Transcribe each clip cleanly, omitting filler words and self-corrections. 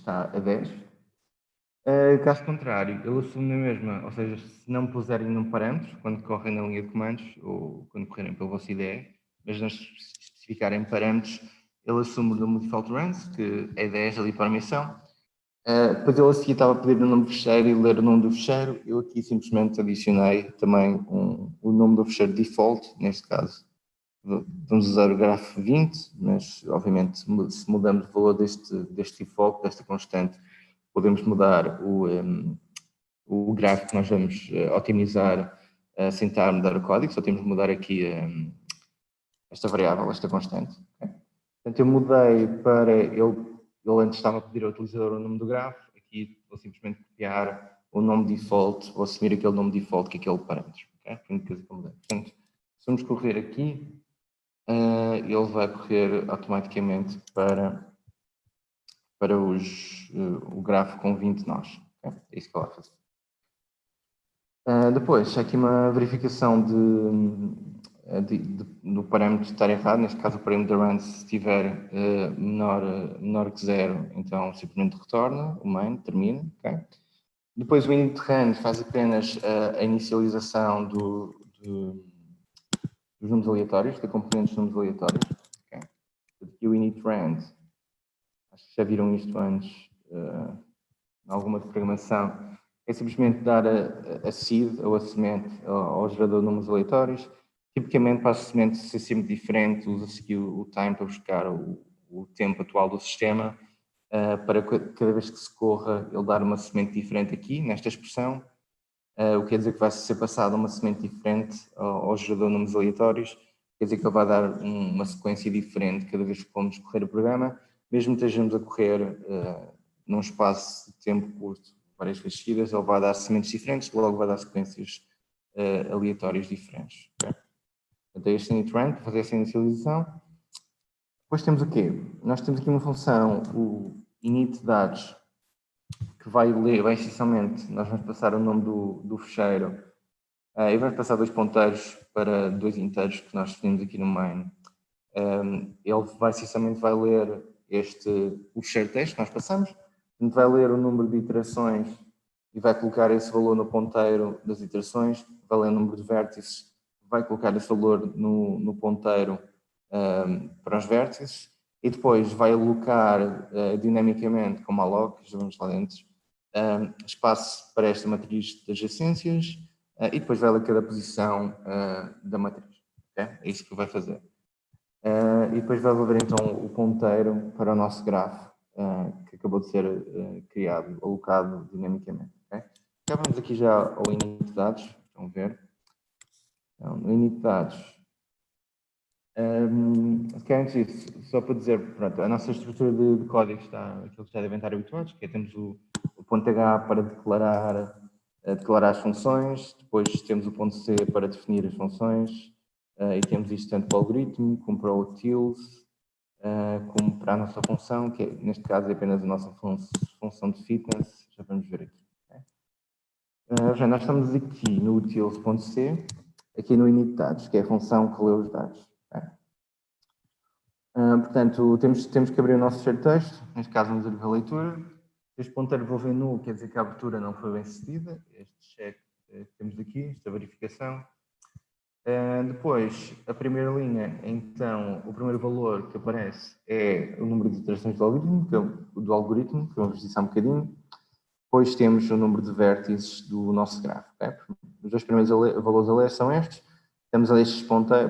está a 10. Caso contrário, ele assume na mesma, ou seja, se não puserem nenhum parâmetro, quando correm na linha de comandos, ou quando correrem pela vossa IDE, mas não especificarem parâmetros, ele assume o número de default runs, que é 10 ali para a missão. Depois ele a seguir estava a pedir o nome do fecheiro e ler o nome do fecheiro. Eu aqui simplesmente adicionei também o nome do fecheiro default, neste caso. Vamos usar o grafo 20, mas obviamente se mudamos o valor deste default, desta constante, podemos mudar o grafo que nós vamos otimizar sem estar a mudar o código, só temos de mudar aqui esta variável, esta constante. Okay? Portanto, eu mudei para ele antes estava a pedir ao utilizador o nome do grafo, aqui vou simplesmente copiar o nome default, vou assumir aquele nome default que é aquele parâmetro. Okay? Portanto, se vamos correr aqui, ele vai correr automaticamente para o grafo com 20 nós. Okay? É isso que ele vai fazer. Depois, aqui uma verificação do parâmetro estar errado, neste caso o parâmetro run, se estiver menor que 0, então simplesmente retorna, o main, termina. Okay? Depois o init run faz apenas a inicialização dos números aleatórios, de componentes de números aleatórios. Okay? Aqui o init run, acho que já viram isto antes, em alguma programação, é simplesmente dar a seed ou a semente ao gerador de números aleatórios. Tipicamente, para a semente ser sempre diferente, usa-se aqui o time para buscar o tempo atual do sistema, para cada vez que se corra, ele dar uma semente diferente aqui, nesta expressão, o que quer dizer que vai ser passada uma semente diferente ao gerador de números aleatórios, quer dizer que ele vai dar uma sequência diferente cada vez que vamos correr o programa, mesmo que estejamos a correr num espaço de tempo curto, várias vezes seguidas, ele vai dar sementes diferentes, logo vai dar sequências aleatórias diferentes. Okay? Então, este init run, para fazer essa inicialização. Depois temos o quê? Nós temos aqui uma função, o init dados, que vai ler, essencialmente, nós vamos passar o nome do fecheiro e vamos passar 2 ponteiros para 2 inteiros que nós definimos aqui no main. Ele vai, essencialmente, vai ler o fecheiro texto que nós passamos, vai ler o número de iterações e vai colocar esse valor no ponteiro das iterações, vai ler o número de vértices, vai colocar esse valor no ponteiro para os vértices e depois vai alocar dinamicamente, com malloc, já vamos lá dentro, espaço para esta matriz de adjacências e depois vai ler cada posição da matriz. Okay? É isso que vai fazer. E depois vai devolver então o ponteiro para o nosso grafo que acabou de ser criado, alocado dinamicamente. Okay? Já vamos aqui já ao init de dados, estão a ver? Então, no init de dados, antes disso, só para dizer, pronto, a nossa estrutura de código está aquilo que já devem estar habituados, que é temos o ponto H para declarar as funções, depois temos o ponto C para definir as funções, e temos isto tanto para o algoritmo, como para o utils, como para a nossa função, que neste caso é apenas a nossa função de fitness, já vamos ver aqui. Okay? Nós estamos aqui no utils.c, aqui no init dados, que é a função que lê os dados. Okay? Portanto, temos que abrir o nosso fecheiro de texto, neste caso vamos abrir a leitura. Este ponteiro devolver null quer dizer que a abertura não foi bem sucedida, este check que temos aqui, esta verificação. Depois, a primeira linha, então, o primeiro valor que aparece é o número de iterações do algoritmo, que vamos dizer um bocadinho. Depois temos o número de vértices do nosso gráfico. Okay? Os 2 primeiros valores a ler são estes. Temos ali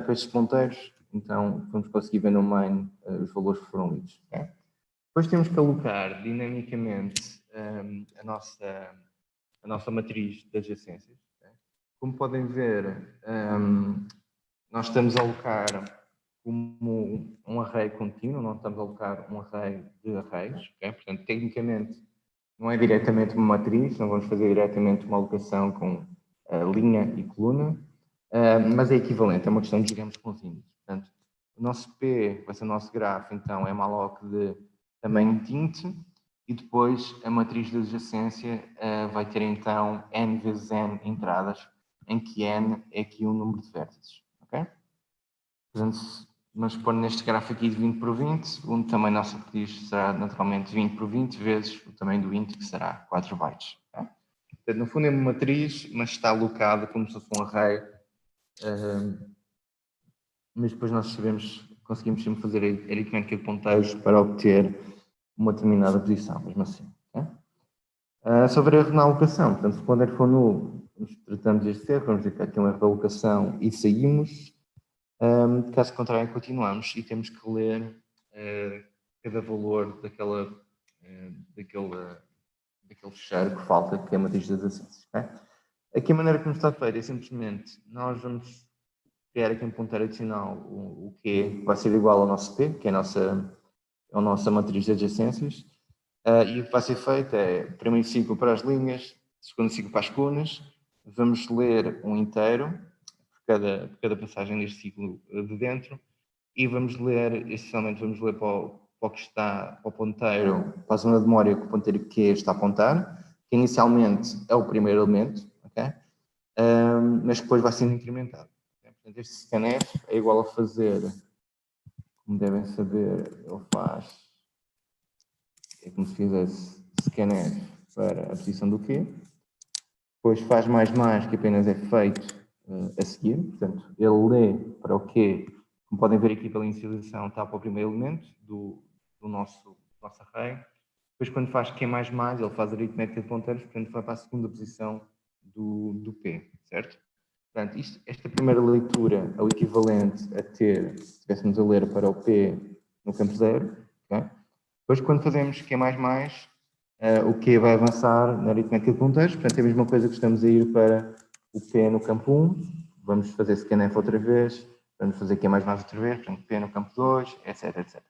para estes ponteiros, então vamos conseguir ver no main os valores que foram lidos. Okay? Depois temos que alocar dinamicamente a nossa matriz de adjacências. Okay? Como podem ver, nós estamos a alocar como um array contínuo, não estamos a alocar um array de arrays. Okay? Portanto, tecnicamente, não é diretamente uma matriz, não vamos fazer diretamente uma alocação com linha e coluna, mas é equivalente, é uma questão de jogamos com os índices. Portanto, o nosso P, vai ser o nosso grafo, então, é malloc de tamanho de int, e depois a matriz de adjacência vai ter, então, n vezes n entradas, em que n é aqui o número de vértices. Okay? Portanto, Vamos pôr neste gráfico aqui de 20 por 20, onde também a nossa matriz será naturalmente 20 por 20 vezes o tamanho do int, que será 4 bytes. Tá? Portanto, no fundo é uma matriz, mas está alocada como se fosse um array. Mas depois nós conseguimos sempre fazer aritmética de ponteiros para obter uma determinada posição, mesmo assim. Tá? Se houver erro na alocação, portanto, se o ponteiro for nulo, tratamos este erro, vamos dizer que aqui é um erro de alocação e saímos. Caso contrário, continuamos e temos que ler cada valor daquele fecheiro que falta, que é a matriz das adjacências. Okay? Aqui a maneira como está feita é simplesmente nós vamos criar aqui um ponteiro adicional, o Q vai ser igual ao nosso P, que é a nossa matriz de adjacências, e o que vai ser feito é primeiro ciclo para as linhas, segundo ciclo para as colunas, vamos ler um inteiro por cada passagem deste ciclo de dentro, e vamos ler, essencialmente vamos ler para o que está, para o ponteiro, para a zona de memória que o ponteiro Q está a apontar, que inicialmente é o primeiro elemento, okay? Mas depois vai sendo incrementado. Portanto, este scanf é igual a fazer, como devem saber, ele faz, é como se fizesse scanf para a posição do Q, depois faz mais, que apenas é feito a seguir, portanto, ele lê para o Q, como podem ver aqui pela inicialização, está para o primeiro elemento do nosso array, depois quando faz Q++, ele faz aritmética de ponteiros, portanto vai para a segunda posição do P, certo? Portanto, esta primeira leitura é o equivalente a ter, se estivéssemos a ler para o P no campo 0, okay? Depois quando fazemos Q++, o Q vai avançar na aritmética de ponteiros, portanto é a mesma coisa que estamos a ir para o P no campo 1, vamos fazer scanf outra vez, vamos fazer Q++ outra vez, portanto P no campo 2, etc, etc.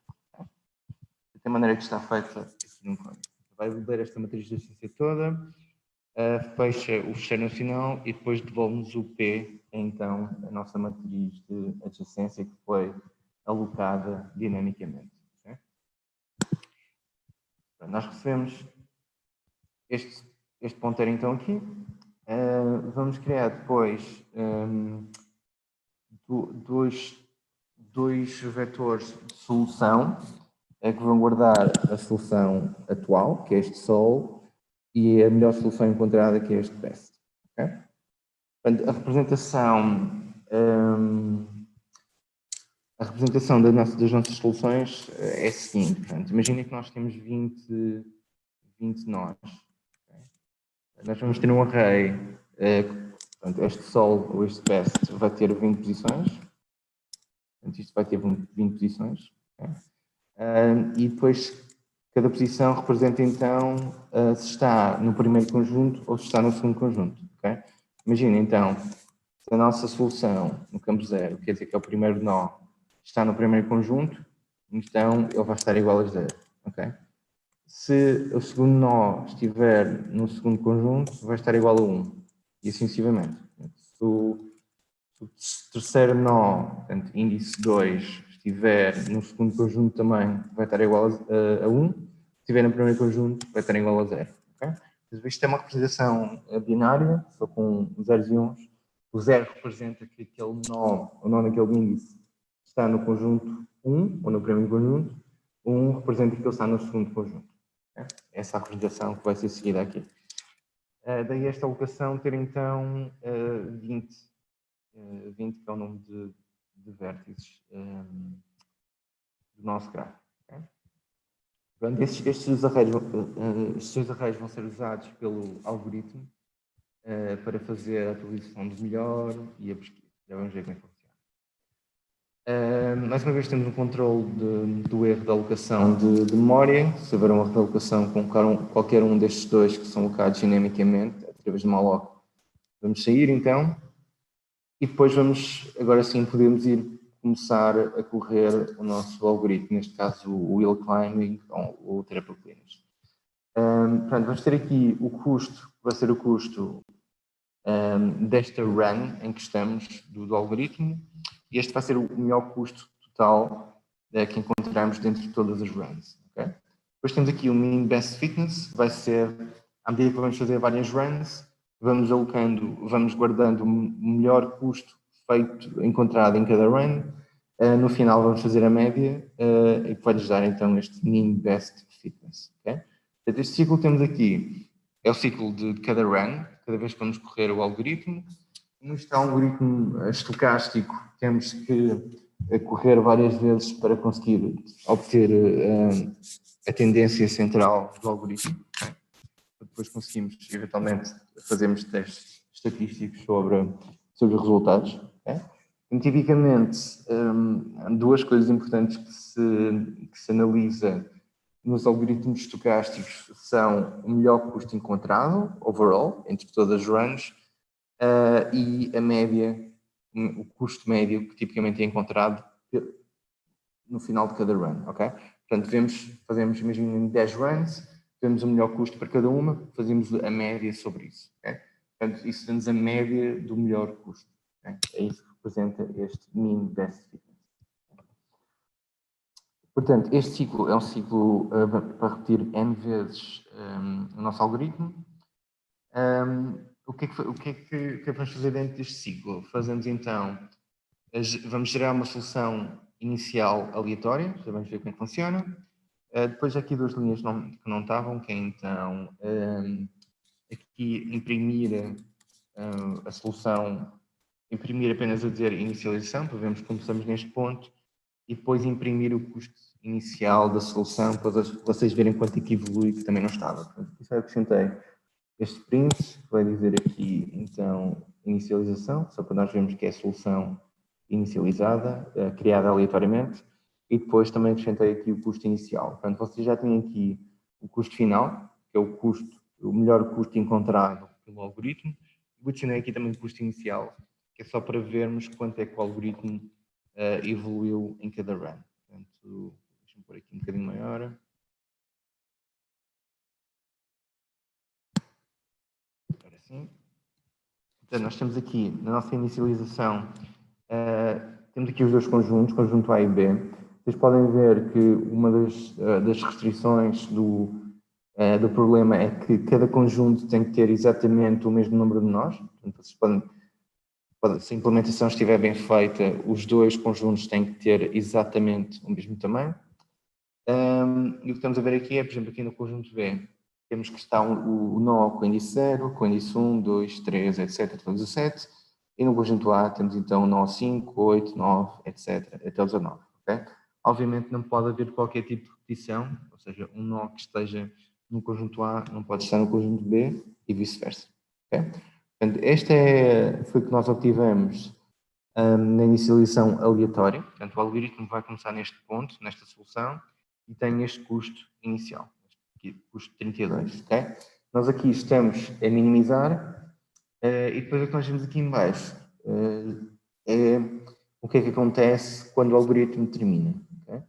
Da maneira que está feita aqui no código. Vai ler esta matriz de adjacência toda, fecha o fecheiro no final e depois devolve-nos o P, então a nossa matriz de adjacência que foi alocada dinamicamente. Okay? Nós recebemos este ponteiro então aqui. Vamos criar depois dois vetores de solução que vão guardar a solução atual, que é este sol, e a melhor solução encontrada, que é este best. Okay? Portanto, a representação das nossas soluções é a seguinte. Portanto, imaginem que nós temos 20 nós. Okay? Nós vamos ter um array, portanto, este sol ou este best vai ter 20 posições. Portanto, isto vai ter 20 posições. Okay? E depois cada posição representa então se está no primeiro conjunto ou se está no segundo conjunto. Okay? Imagina então, se a nossa solução no campo 0, quer dizer que é o primeiro nó, está no primeiro conjunto, então ele vai estar igual a 0. Okay? Se o segundo nó estiver no segundo conjunto, vai estar igual a 1. E assim sucessivamente. Se o terceiro nó, portanto, índice 2, estiver no segundo conjunto também, vai estar igual a 1. Se estiver no primeiro conjunto, vai estar igual a 0. Okay? Isto é uma representação binária, só com 0 e 1. O 0 representa que aquele nó, o nó naquele índice, está no conjunto 1, ou no primeiro conjunto. O 1 representa que ele está no segundo conjunto. Okay? Essa é a representação que vai ser seguida aqui. Daí esta alocação ter então 20, que é o número de vértices do nosso gráfico. Okay? Portanto, estes arrays vão ser usados pelo algoritmo para fazer a atualização do melhor e a pesquisa. Já vamos ver como é que funciona. Mais uma vez temos um controle do erro de alocação de memória. Se houver um erro de alocação com qualquer um destes dois que são alocados dinamicamente, através de malloc, vamos sair então. E depois agora sim, podemos começar a correr o nosso algoritmo, neste caso o wheel climbing ou o triple cleaners. Portanto, vamos ter aqui o custo, que vai ser o custo desta run em que estamos do algoritmo, e este vai ser o melhor custo total que encontramos dentro de todas as runs. Okay? Depois temos aqui o mean best fitness, vai ser, à medida que vamos fazer várias runs, vamos guardando o melhor custo encontrado em cada run, No final vamos fazer a média e que vai nos dar então este mean best fitness. Okay? Portanto, este ciclo que temos aqui é o ciclo de cada run, cada vez que vamos correr o algoritmo. Isto é um algoritmo estocástico, temos que correr várias vezes para conseguir obter a tendência central do algoritmo. Okay? Depois conseguimos, eventualmente, fazermos testes estatísticos sobre os resultados. Okay? Tipicamente, duas coisas importantes que se analisa nos algoritmos estocásticos são o melhor custo encontrado, overall, entre todas as runs, e a média, o custo médio que tipicamente é encontrado no final de cada run, ok? Portanto, fazemos, imaginem, 10 runs, vemos o melhor custo para cada uma, fazemos a média sobre isso, ok? Portanto, isso dá-nos a média do melhor custo, okay? É isso que representa este mean best fitness. Portanto, este ciclo é um ciclo para repetir N vezes o nosso algoritmo. O que é que vamos fazer dentro deste ciclo? Fazemos então, vamos gerar uma solução inicial aleatória, já vamos ver como é que funciona. Depois aqui duas linhas que não estavam, que é então aqui imprimir a solução, imprimir apenas a dizer inicialização, para vermos como estamos neste ponto, e depois imprimir o custo inicial da solução, para vocês verem quanto é que evolui, que também não estava. Portanto, isso eu acrescentei este print, vai dizer aqui, então, inicialização, só para nós vermos que é a solução inicializada, criada aleatoriamente, e depois também acrescentei aqui o custo inicial. Portanto, vocês já têm aqui o custo final, que é o melhor custo encontrado pelo algoritmo, e adicionei aqui também o custo inicial, que é só para vermos quanto é que o algoritmo evoluiu em cada run. Portanto, deixa-me pôr aqui um bocadinho maior. Agora sim. Portanto, nós temos aqui, na nossa inicialização, temos aqui os dois conjuntos, conjunto A e B. Vocês podem ver que uma das restrições do problema é que cada conjunto tem que ter exatamente o mesmo número de nós. Portanto, vocês se a implementação estiver bem feita, os dois conjuntos têm que ter exatamente o mesmo tamanho. E o que estamos a ver aqui é, por exemplo, aqui no conjunto B, temos que estar o nó com o índice 0, com o índice 1, 2, 3, etc., todos os 7. E no conjunto A temos então o nó 5, 8, 9, etc., até o 19. Okay? Obviamente não pode haver qualquer tipo de repetição, ou seja, um nó que esteja no conjunto A não pode estar no conjunto B e vice-versa. Okay? Portanto, foi o que nós obtivemos na inicialização aleatória. Portanto, o algoritmo vai começar neste ponto, nesta solução, e tem este custo inicial, aqui, custo 32, ok? Nós aqui estamos a minimizar e depois o que nós vemos aqui em baixo é o que é que acontece quando o algoritmo termina, okay?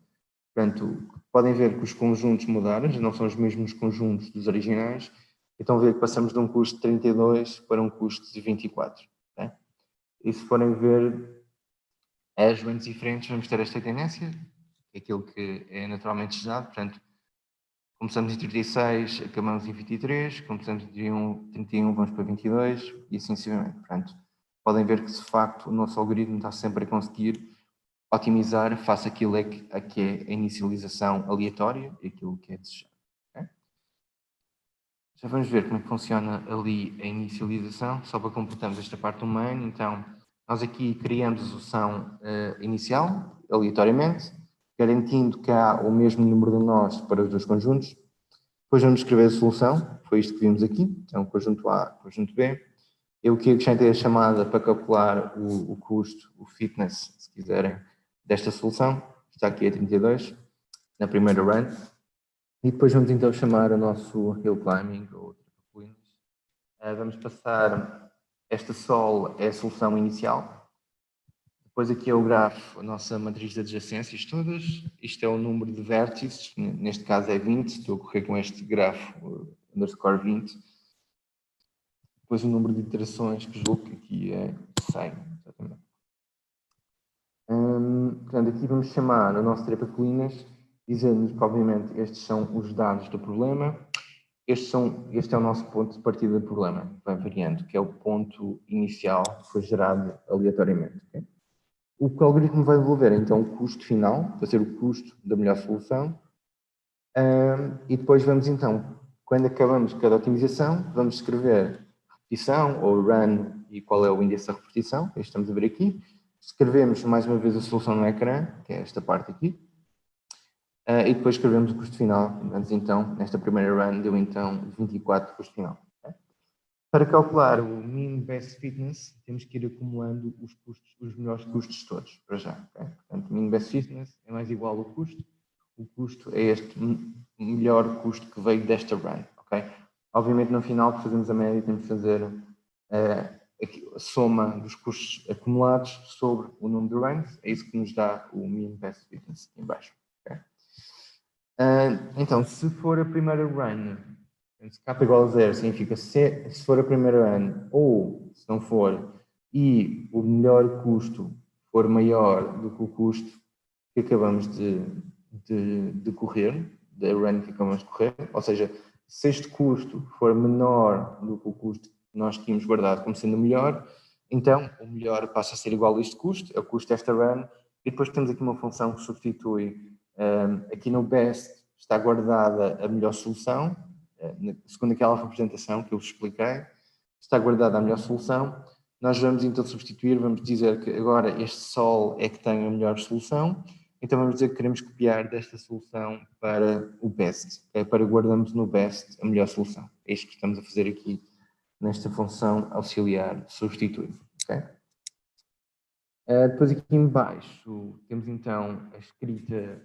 Portanto, podem ver que os conjuntos mudaram, já não são os mesmos conjuntos dos originais, então ver que passamos de um custo de 32 para um custo de 24, okay? E se forem ver as runs diferentes, vamos ter esta tendência, que é aquilo que é naturalmente desejado. Portanto, começamos em 36, acabamos em 23, começamos em 31, vamos para 22 e assim sucessivamente. Portanto, podem ver que, de facto, o nosso algoritmo está sempre a conseguir otimizar face àquilo que é a inicialização aleatória e aquilo que é desejado. Okay? Já vamos ver como é que funciona ali a inicialização, só para completarmos esta parte do main. Então, nós aqui criamos a solução inicial, aleatoriamente, garantindo que há o mesmo número de nós para os dois conjuntos. Depois vamos escrever a solução, foi isto que vimos aqui, então conjunto A, conjunto B. Eu aqui acrescentei a chamada para calcular o custo, o fitness, se quiserem, desta solução. Está aqui a 32, na primeira run. E depois vamos então chamar o nosso hill climbing, ou triple vamos passar esta sol é a solução inicial. Depois aqui é o grafo, a nossa matriz de adjacências todas. Isto é o número de vértices, neste caso é 20, estou a correr com este grafo underscore 20. Depois o número de iterações, que julgo que aqui é 100, exatamente. Portanto, aqui vamos chamar o nosso trepa colinas, dizendo-nos que, obviamente, estes são os dados do problema. Este é o nosso ponto de partida do problema, vai variando, que é o ponto inicial que foi gerado aleatoriamente. Okay? O que o algoritmo vai devolver, então, o custo final, vai ser o custo da melhor solução, e depois vamos, então, quando acabamos cada otimização, vamos escrever repetição ou run e qual é o endereço da repetição, que estamos a ver aqui. Escrevemos mais uma vez a solução no ecrã, que é esta parte aqui, e depois escrevemos o custo final. Mas então, nesta primeira run, deu então 24 custo final. Para calcular o mean best fitness, temos que ir acumulando os custos, os melhores custos todos, para já. Okay? Portanto, mean best fitness é mais igual ao custo. O custo é este melhor custo que veio desta run. Okay? Obviamente, no final, que fazemos a média, temos que fazer a soma dos custos acumulados sobre o número de runs. É isso que nos dá o mean best fitness aqui em baixo. Okay? Então, se for a primeira run, se k igual a 0, significa se for a primeira run ou se não for, e o melhor custo for maior do que o custo que acabamos de correr, da run que acabamos de correr, ou seja, se este custo for menor do que o custo que nós tínhamos guardado como sendo o melhor, então o melhor passa a ser igual a este custo, é o custo desta run, e depois temos aqui uma função que substitui, aqui no best está guardada a melhor solução, segundo aquela representação que eu vos expliquei, está guardada a melhor solução. Nós vamos então substituir, vamos dizer que agora este sol é que tem a melhor solução, então vamos dizer que queremos copiar desta solução para o best, okay? Para guardarmos no best a melhor solução. É isto que estamos a fazer aqui nesta função auxiliar substituir. Okay? Depois aqui em baixo temos então a escrita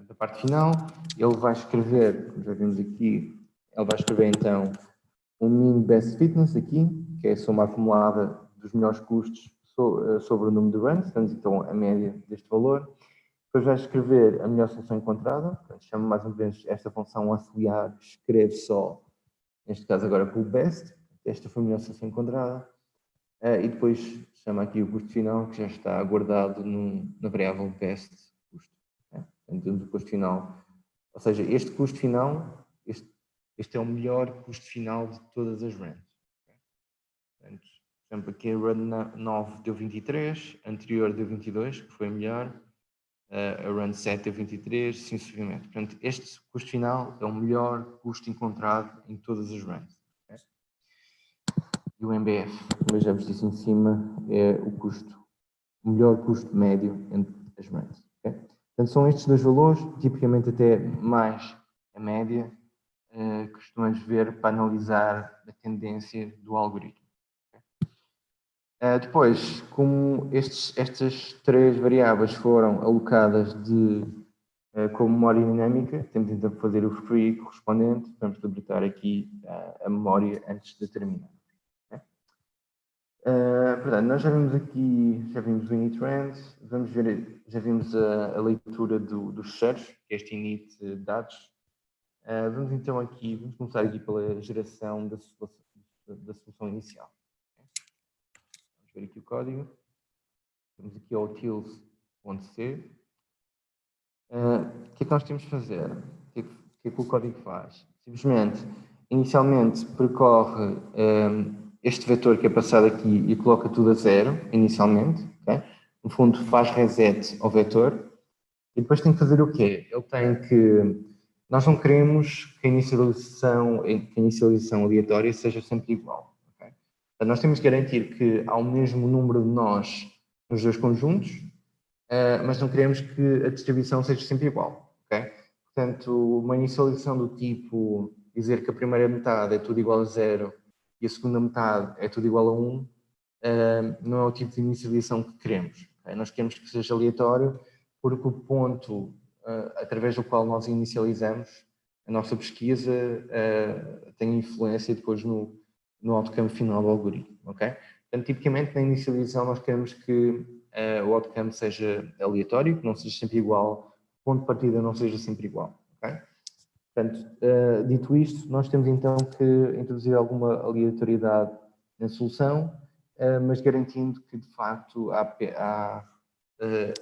da parte final. Ele vai escrever, como já vimos aqui, ele vai escrever então um mean best fitness aqui, que é a soma acumulada dos melhores custos sobre o número de runs, temos então a média deste valor. Depois vai escrever a melhor solução encontrada, portanto, chama mais uma vez esta função auxiliar, escreve só, neste caso agora pelo best, esta foi a melhor solução encontrada, e depois chama aqui o custo final, que já está guardado na variável best custo. Portanto, temos o custo final, ou seja, este custo final, este é o melhor custo final de todas as runs. Portanto, por exemplo, aqui a run 9 deu 23, a anterior deu 22, que foi a melhor, a run 7 deu 23, assim sucessivamente. Portanto, este custo final é o melhor custo encontrado em todas as runs. Okay? E o MBF, como já vos disse em cima, é o melhor custo médio entre as runs. Okay? Portanto, são estes dois valores, tipicamente até mais a média, que costumamos ver para analisar a tendência do algoritmo. Depois, como estas três variáveis foram alocadas como memória dinâmica, temos então que fazer o free correspondente, vamos libertar aqui a memória antes de terminar. Okay? Portanto, nós já vimos aqui, já vimos o init trend, vamos ver, já vimos a leitura dos fecheiros, que é este init dados. Vamos então aqui, vamos começar aqui pela geração da solução inicial. Vamos ver aqui o código. Temos aqui o utils.c. O que é que nós temos de fazer? O que é que o código faz? Simplesmente, inicialmente percorre este vetor que é passado aqui e coloca tudo a zero, inicialmente. Okay? No fundo, faz reset ao vetor. E depois tem que fazer o quê? Ele tem que... Nós não queremos que a inicialização aleatória seja sempre igual. Okay? Então, nós temos que garantir que há o mesmo número de nós nos dois conjuntos, mas não queremos que a distribuição seja sempre igual. Okay? Portanto, uma inicialização do tipo dizer que a primeira metade é tudo igual a 0 e a segunda metade é tudo igual a 1, não é o tipo de inicialização que queremos. Okay? Nós queremos que seja aleatório, porque o ponto através do qual nós inicializamos a nossa pesquisa tem influência depois no outcome final do algoritmo. Okay? Portanto, tipicamente na inicialização nós queremos que o outcome seja aleatório, que não seja sempre igual, o ponto de partida não seja sempre igual. Okay? Portanto, dito isto, nós temos então que introduzir alguma aleatoriedade na solução, mas garantindo que de facto há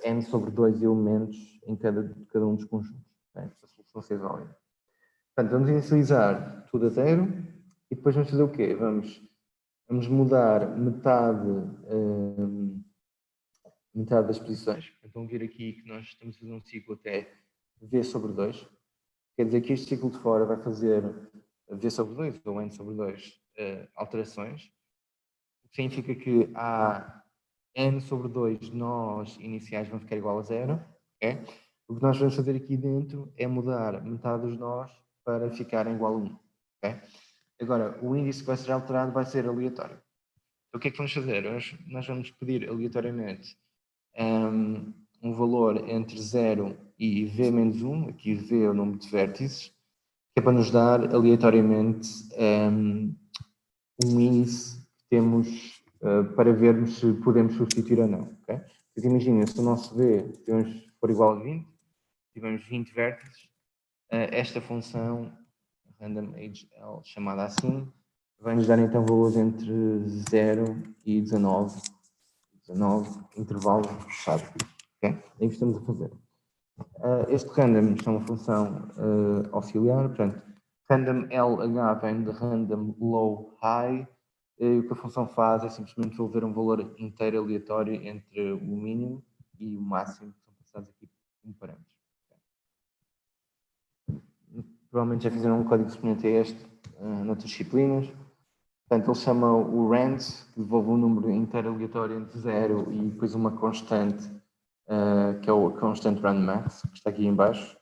n sobre 2 elementos em cada um dos conjuntos, okay? Para a solução ser válida. Portanto, vamos inicializar tudo a zero e depois vamos fazer o quê? Vamos mudar metade metade das posições. Então, vir aqui que nós estamos a fazer um ciclo até V sobre 2. Quer dizer que este ciclo de fora vai fazer V sobre 2 ou N sobre 2 alterações. O que significa que há N sobre 2 nós iniciais vão ficar igual a 0. Okay? O que nós vamos fazer aqui dentro é mudar metade dos nós para ficarem igual a 1. Okay? Agora, o índice que vai ser alterado vai ser aleatório. Então, o que é que vamos fazer? Nós vamos pedir aleatoriamente um valor entre 0 e V menos 1, aqui V é o número de vértices, que é para nos dar aleatoriamente um índice que temos para vermos se podemos substituir ou não. Okay? Então, imaginem, se o nosso V for igual a 20, tivermos 20 vértices, esta função randomAgeL, chamada assim, vai nos dar então valores entre 0 e 19, intervalo fechado. Okay? É isso que estamos a fazer. Este random é uma função auxiliar, portanto, random LH vem de random low high, e o que a função faz é simplesmente devolver um valor inteiro aleatório entre o mínimo e o máximo, que são passados aqui como parâmetros. Provavelmente já fizeram um código semelhante a este noutras disciplinas. Portanto, ele chama o rand, que devolve um número inteiro aleatório entre 0 e depois uma constante, que é o constant rand max, que está aqui em baixo.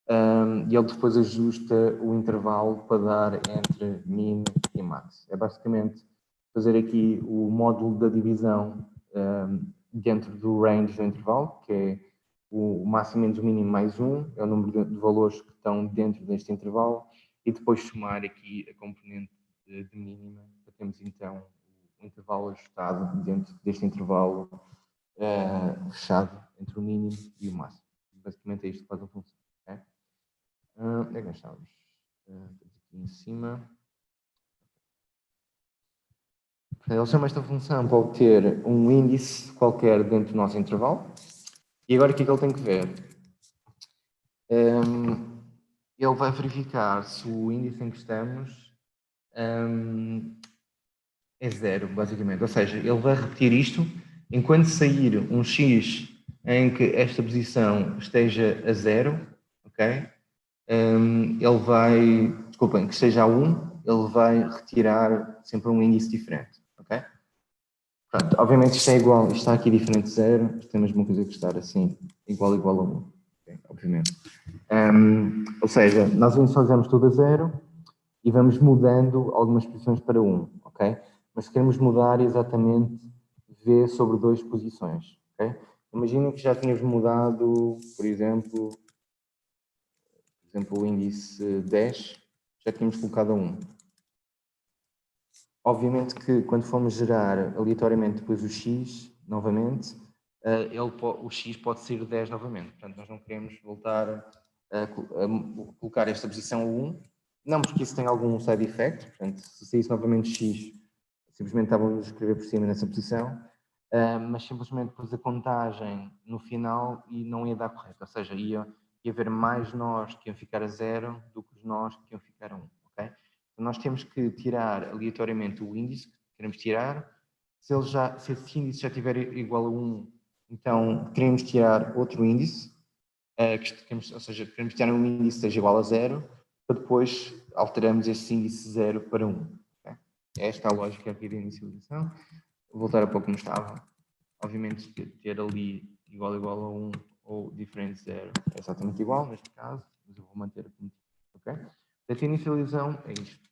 E ele depois ajusta o intervalo para dar entre min e max. É basicamente fazer aqui o módulo da divisão dentro do range do intervalo, que é o máximo menos o mínimo mais 1, é o número de valores que estão dentro deste intervalo, e depois somar aqui a componente de mínima, para termos então o intervalo ajustado dentro deste intervalo fechado entre o mínimo e o máximo. Basicamente é isto que faz a função. Okay? Onde é que nós estamos? Aqui em cima. Ele chama esta função para obter um índice qualquer dentro do nosso intervalo. E agora o que é que ele tem que ver? Ele vai verificar se o índice em que estamos é 0, basicamente. Ou seja, ele vai repetir isto enquanto sair um x em que esta posição esteja a 0, ok? Ele vai, desculpem, que esteja a 1, ele vai retirar sempre um índice diferente, ok? Pronto, obviamente isto é igual, isto está aqui diferente de 0, isto é a mesma coisa que estar assim, igual a 1, okay? Obviamente. Ou seja, nós inicializamos tudo a 0 e vamos mudando algumas posições para 1, ok? Mas queremos mudar exatamente V sobre 2 posições, ok? Imaginem que já tínhamos mudado, por exemplo, o índice 10, já tínhamos colocado a 1. Obviamente que quando formos gerar aleatoriamente depois o x, novamente, o x pode ser 10 novamente. Portanto, nós não queremos voltar a colocar esta posição a 1, não porque isso tem algum side effect, portanto, se saísse novamente x, simplesmente estávamos a escrever por cima nessa posição, mas simplesmente depois a contagem no final e não ia dar correto, ou seja, ia haver mais nós que iam ficar a 0 do que os nós que iam ficar a 1, ok? Então, nós temos que tirar aleatoriamente o índice que queremos tirar. Se esse índice já estiver igual a 1, então queremos tirar outro índice, ou seja, queremos tirar um índice que seja igual a 0, para depois alteramos esse índice 0 para 1. Okay? Esta é a lógica aqui da inicialização. Vou voltar para como estava. Obviamente, ter ali igual a 1 ou diferente de 0 é exatamente igual, neste caso, mas eu vou manter como ok? Portanto, a inicialização é isto.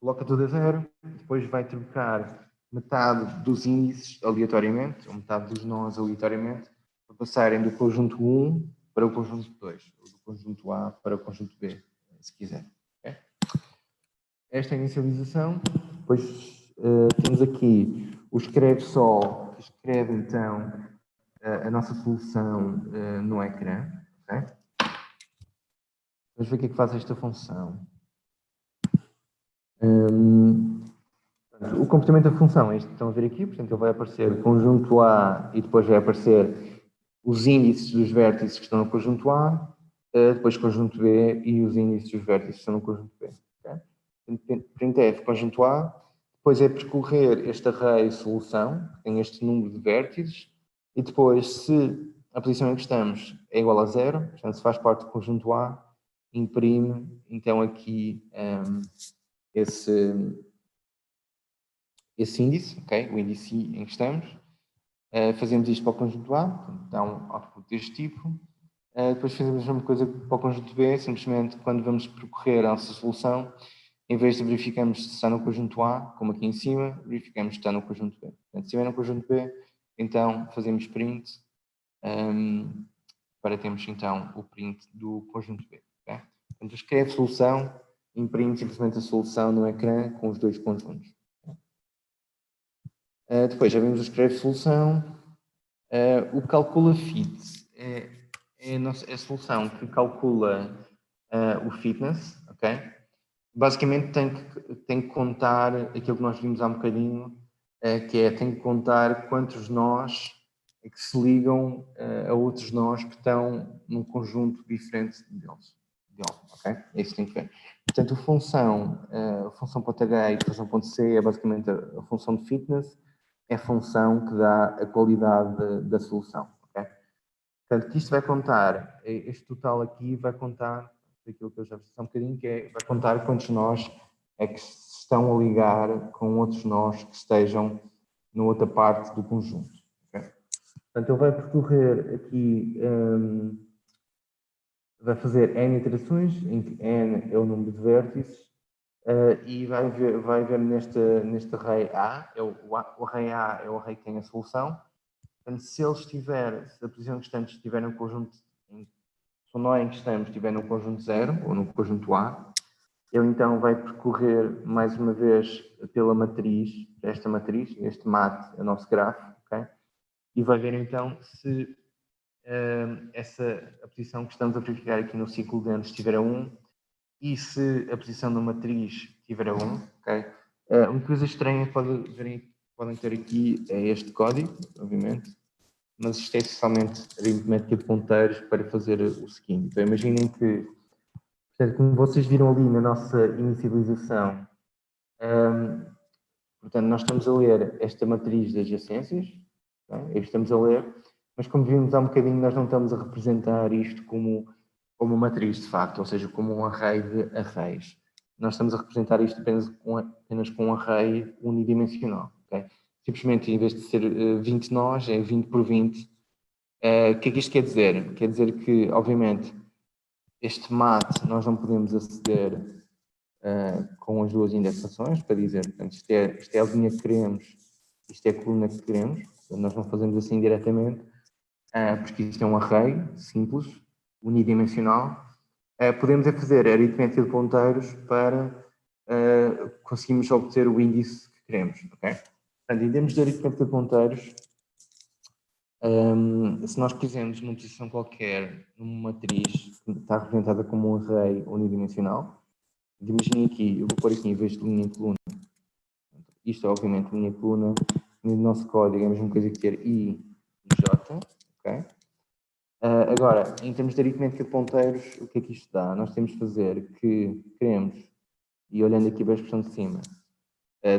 Coloca tudo a 0, depois vai trocar metade dos índices aleatoriamente, ou metade dos nós aleatoriamente, para passarem do conjunto 1 para o conjunto 2, ou do conjunto A para o conjunto B, se quiser. Okay? Esta é a inicialização. Depois temos aqui o escreve só, que escreve então a nossa solução no ecrã. Okay? Vamos ver o que é que faz esta função. O comportamento da função é isto que estão a ver aqui, portanto ele vai aparecer conjunto A e depois vai aparecer os índices dos vértices que estão no conjunto A, depois conjunto B e os índices dos vértices que estão no conjunto B. Okay? Printf conjunto A, depois é percorrer este array solução, que tem este número de vértices, E depois, se a posição em que estamos é igual a 0, portanto, se faz parte do conjunto A, imprime, então, aqui esse índice, ok? O índice em que estamos. Fazemos isto para o conjunto A, portanto, dá um output deste tipo. Depois fazemos a mesma coisa para o conjunto B, simplesmente quando vamos percorrer a nossa solução, em vez de verificarmos se está no conjunto A, como aqui em cima, verificamos se está no conjunto B. Portanto, se estiver no conjunto B, então fazemos print, para termos então o print do conjunto B. Okay? Portanto, escreve solução, imprime simplesmente a solução no ecrã com os dois conjuntos. Depois já vimos o escreve solução. O calcula fit é a solução que calcula o fitness, ok? Basicamente tem que contar aquilo que nós vimos há um bocadinho, que tem que contar quantos nós que se ligam a outros nós que estão num conjunto diferente deles, ok? É isso que tem que ver. Portanto, a função.h e a função.c é basicamente a função de fitness, é a função que dá a qualidade da solução, ok? Portanto, que isto vai contar, este total aqui vai contar, aquilo que eu já disse há um bocadinho, que vai contar quantos nós é que se estão a ligar com outros nós que estejam na outra parte do conjunto. Okay? Portanto, ele vai percorrer aqui, vai fazer N iterações, em que N é o número de vértices, e vai ver neste array A, o array A é o array que tem a solução. Portanto, se a posição que estamos estiver no conjunto, se o nó em que estamos estiver no conjunto 0 ou no conjunto A, ele então vai percorrer mais uma vez pela matriz, esta matriz, este mat, o nosso grafo, ok? E vai ver então se a posição que estamos a verificar aqui no ciclo dentro estiver a 1 e se a posição da matriz estiver a 1, ok? Uma coisa estranha que podem ter aqui é este código, obviamente, mas isto é essencialmente aritmética de ponteiros para fazer o seguinte. Então, imaginem que, portanto, como vocês viram ali na nossa inicialização, portanto, nós estamos a ler esta matriz de adjacências, okay? Estamos a ler, mas como vimos há um bocadinho, nós não estamos a representar isto como uma matriz de facto, ou seja, como um array de arrays. Nós estamos a representar isto apenas com um array unidimensional. Okay? Simplesmente, em vez de ser 20 nós, é 20 por 20. O que é que isto quer dizer? Quer dizer que, obviamente, este mat nós não podemos aceder com as duas indexações, para dizer, portanto, isto é a linha que queremos, isto é a coluna que queremos, portanto, nós não fazemos assim diretamente, porque isto é um array simples, unidimensional. Podemos fazer aritmética de ponteiros para conseguirmos obter o índice que queremos, ok? Portanto, em termos de aritmética de ponteiros, se nós quisermos numa posição qualquer, numa matriz que está representada como um array unidimensional, imaginem aqui, eu vou pôr aqui em vez de linha em coluna, isto é obviamente linha em coluna, no nosso código é a mesma coisa que ter I e J, ok? Agora, em termos de aritmética de ponteiros, o que é que isto dá? Nós temos de fazer que queremos, e olhando aqui para a expressão de cima,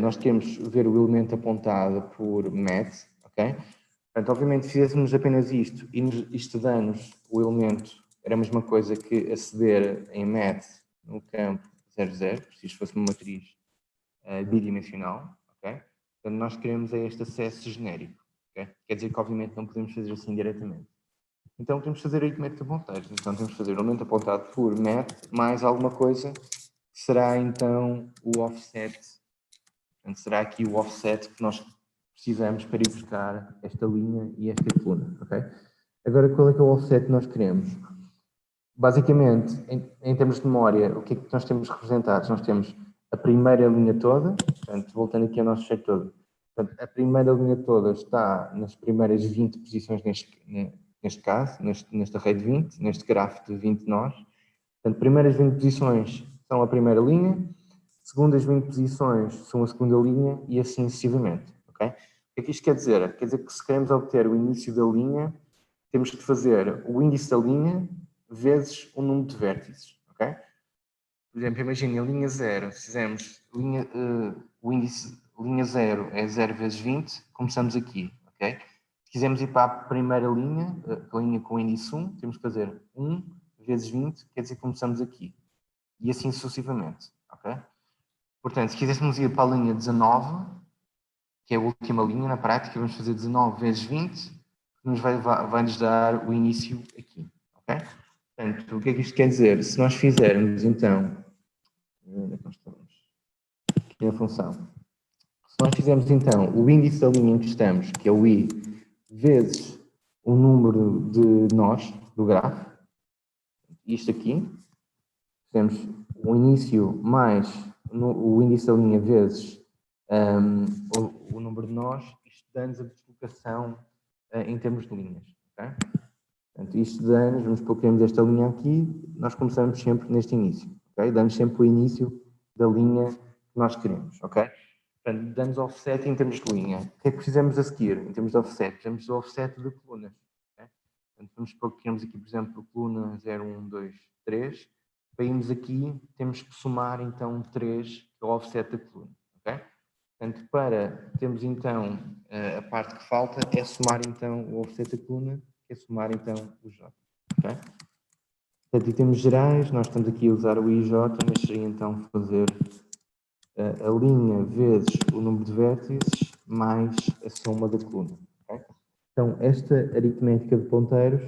nós queremos ver o elemento apontado por mat, ok? Portanto, obviamente, se fizéssemos apenas isto e estudamos o elemento, era a mesma coisa que aceder em mat no campo 00, se isto fosse uma matriz bidimensional, ok? Portanto, nós queremos este acesso genérico, ok? Quer dizer que, obviamente, não podemos fazer assim diretamente. Então, temos de fazer aritmética de ponteiros. Então, temos de fazer o elemento apontado por mat mais alguma coisa, que será, então, o offset. Portanto, será aqui o offset que nós precisamos para ir buscar esta linha e esta coluna, ok? Agora, qual é que é o offset que nós queremos? Basicamente, em termos de memória, o que é que nós temos representados? Nós temos a primeira linha toda, portanto, voltando aqui ao nosso cheiro todo, portanto, a primeira linha toda está nas primeiras 20 posições neste caso, neste array de 20, neste grafo de 20 nós. Portanto, primeiras 20 posições são a primeira linha, segundas 20 posições são a segunda linha e assim sucessivamente, ok? O que é que isto quer dizer? Quer dizer que se queremos obter o início da linha, temos que fazer o índice da linha vezes o número de vértices, ok? Por exemplo, imagine a linha 0, se fizermos o índice linha 0 é 0 vezes 20, começamos aqui, ok? Se quisermos ir para a primeira linha, a linha com o índice 1, temos que fazer 1 vezes 20, quer dizer que começamos aqui. E assim sucessivamente, ok? Portanto, se quiséssemos ir para a linha 19, que é a última linha na prática, vamos fazer 19 vezes 20, que vai-nos dar o início aqui, ok? Portanto, o que é que isto quer dizer? Se nós fizermos, então, onde é que nós estamos? Aqui é a função. Se nós fizermos, então, o índice da linha em que estamos, que é o i, vezes o número de nós do grafo, isto aqui, temos o início mais o índice da linha vezes o número de nós, isto dá-nos a deslocação em termos de linhas. Okay? Portanto, isto dá-nos, vamos pôr que esta linha aqui, nós começamos sempre neste início. Okay? Damos sempre o início da linha que nós queremos. Okay? Portanto, damos offset em termos de linha. O que é que precisamos a seguir em termos de offset? Precisamos do offset de colunas. Okay? Portanto, vamos pôr que temos aqui, por exemplo, coluna 0, 1, 2, 3. Para irmos aqui, temos que somar então 3, que é o offset da coluna. Okay? Portanto, para termos então a parte que falta, é somar então o offset da coluna, que é somar então o J. Okay? Portanto, em termos gerais, nós estamos aqui a usar o IJ, mas seria então fazer a linha vezes o número de vértices mais a soma da coluna. Okay? Então, esta aritmética de ponteiros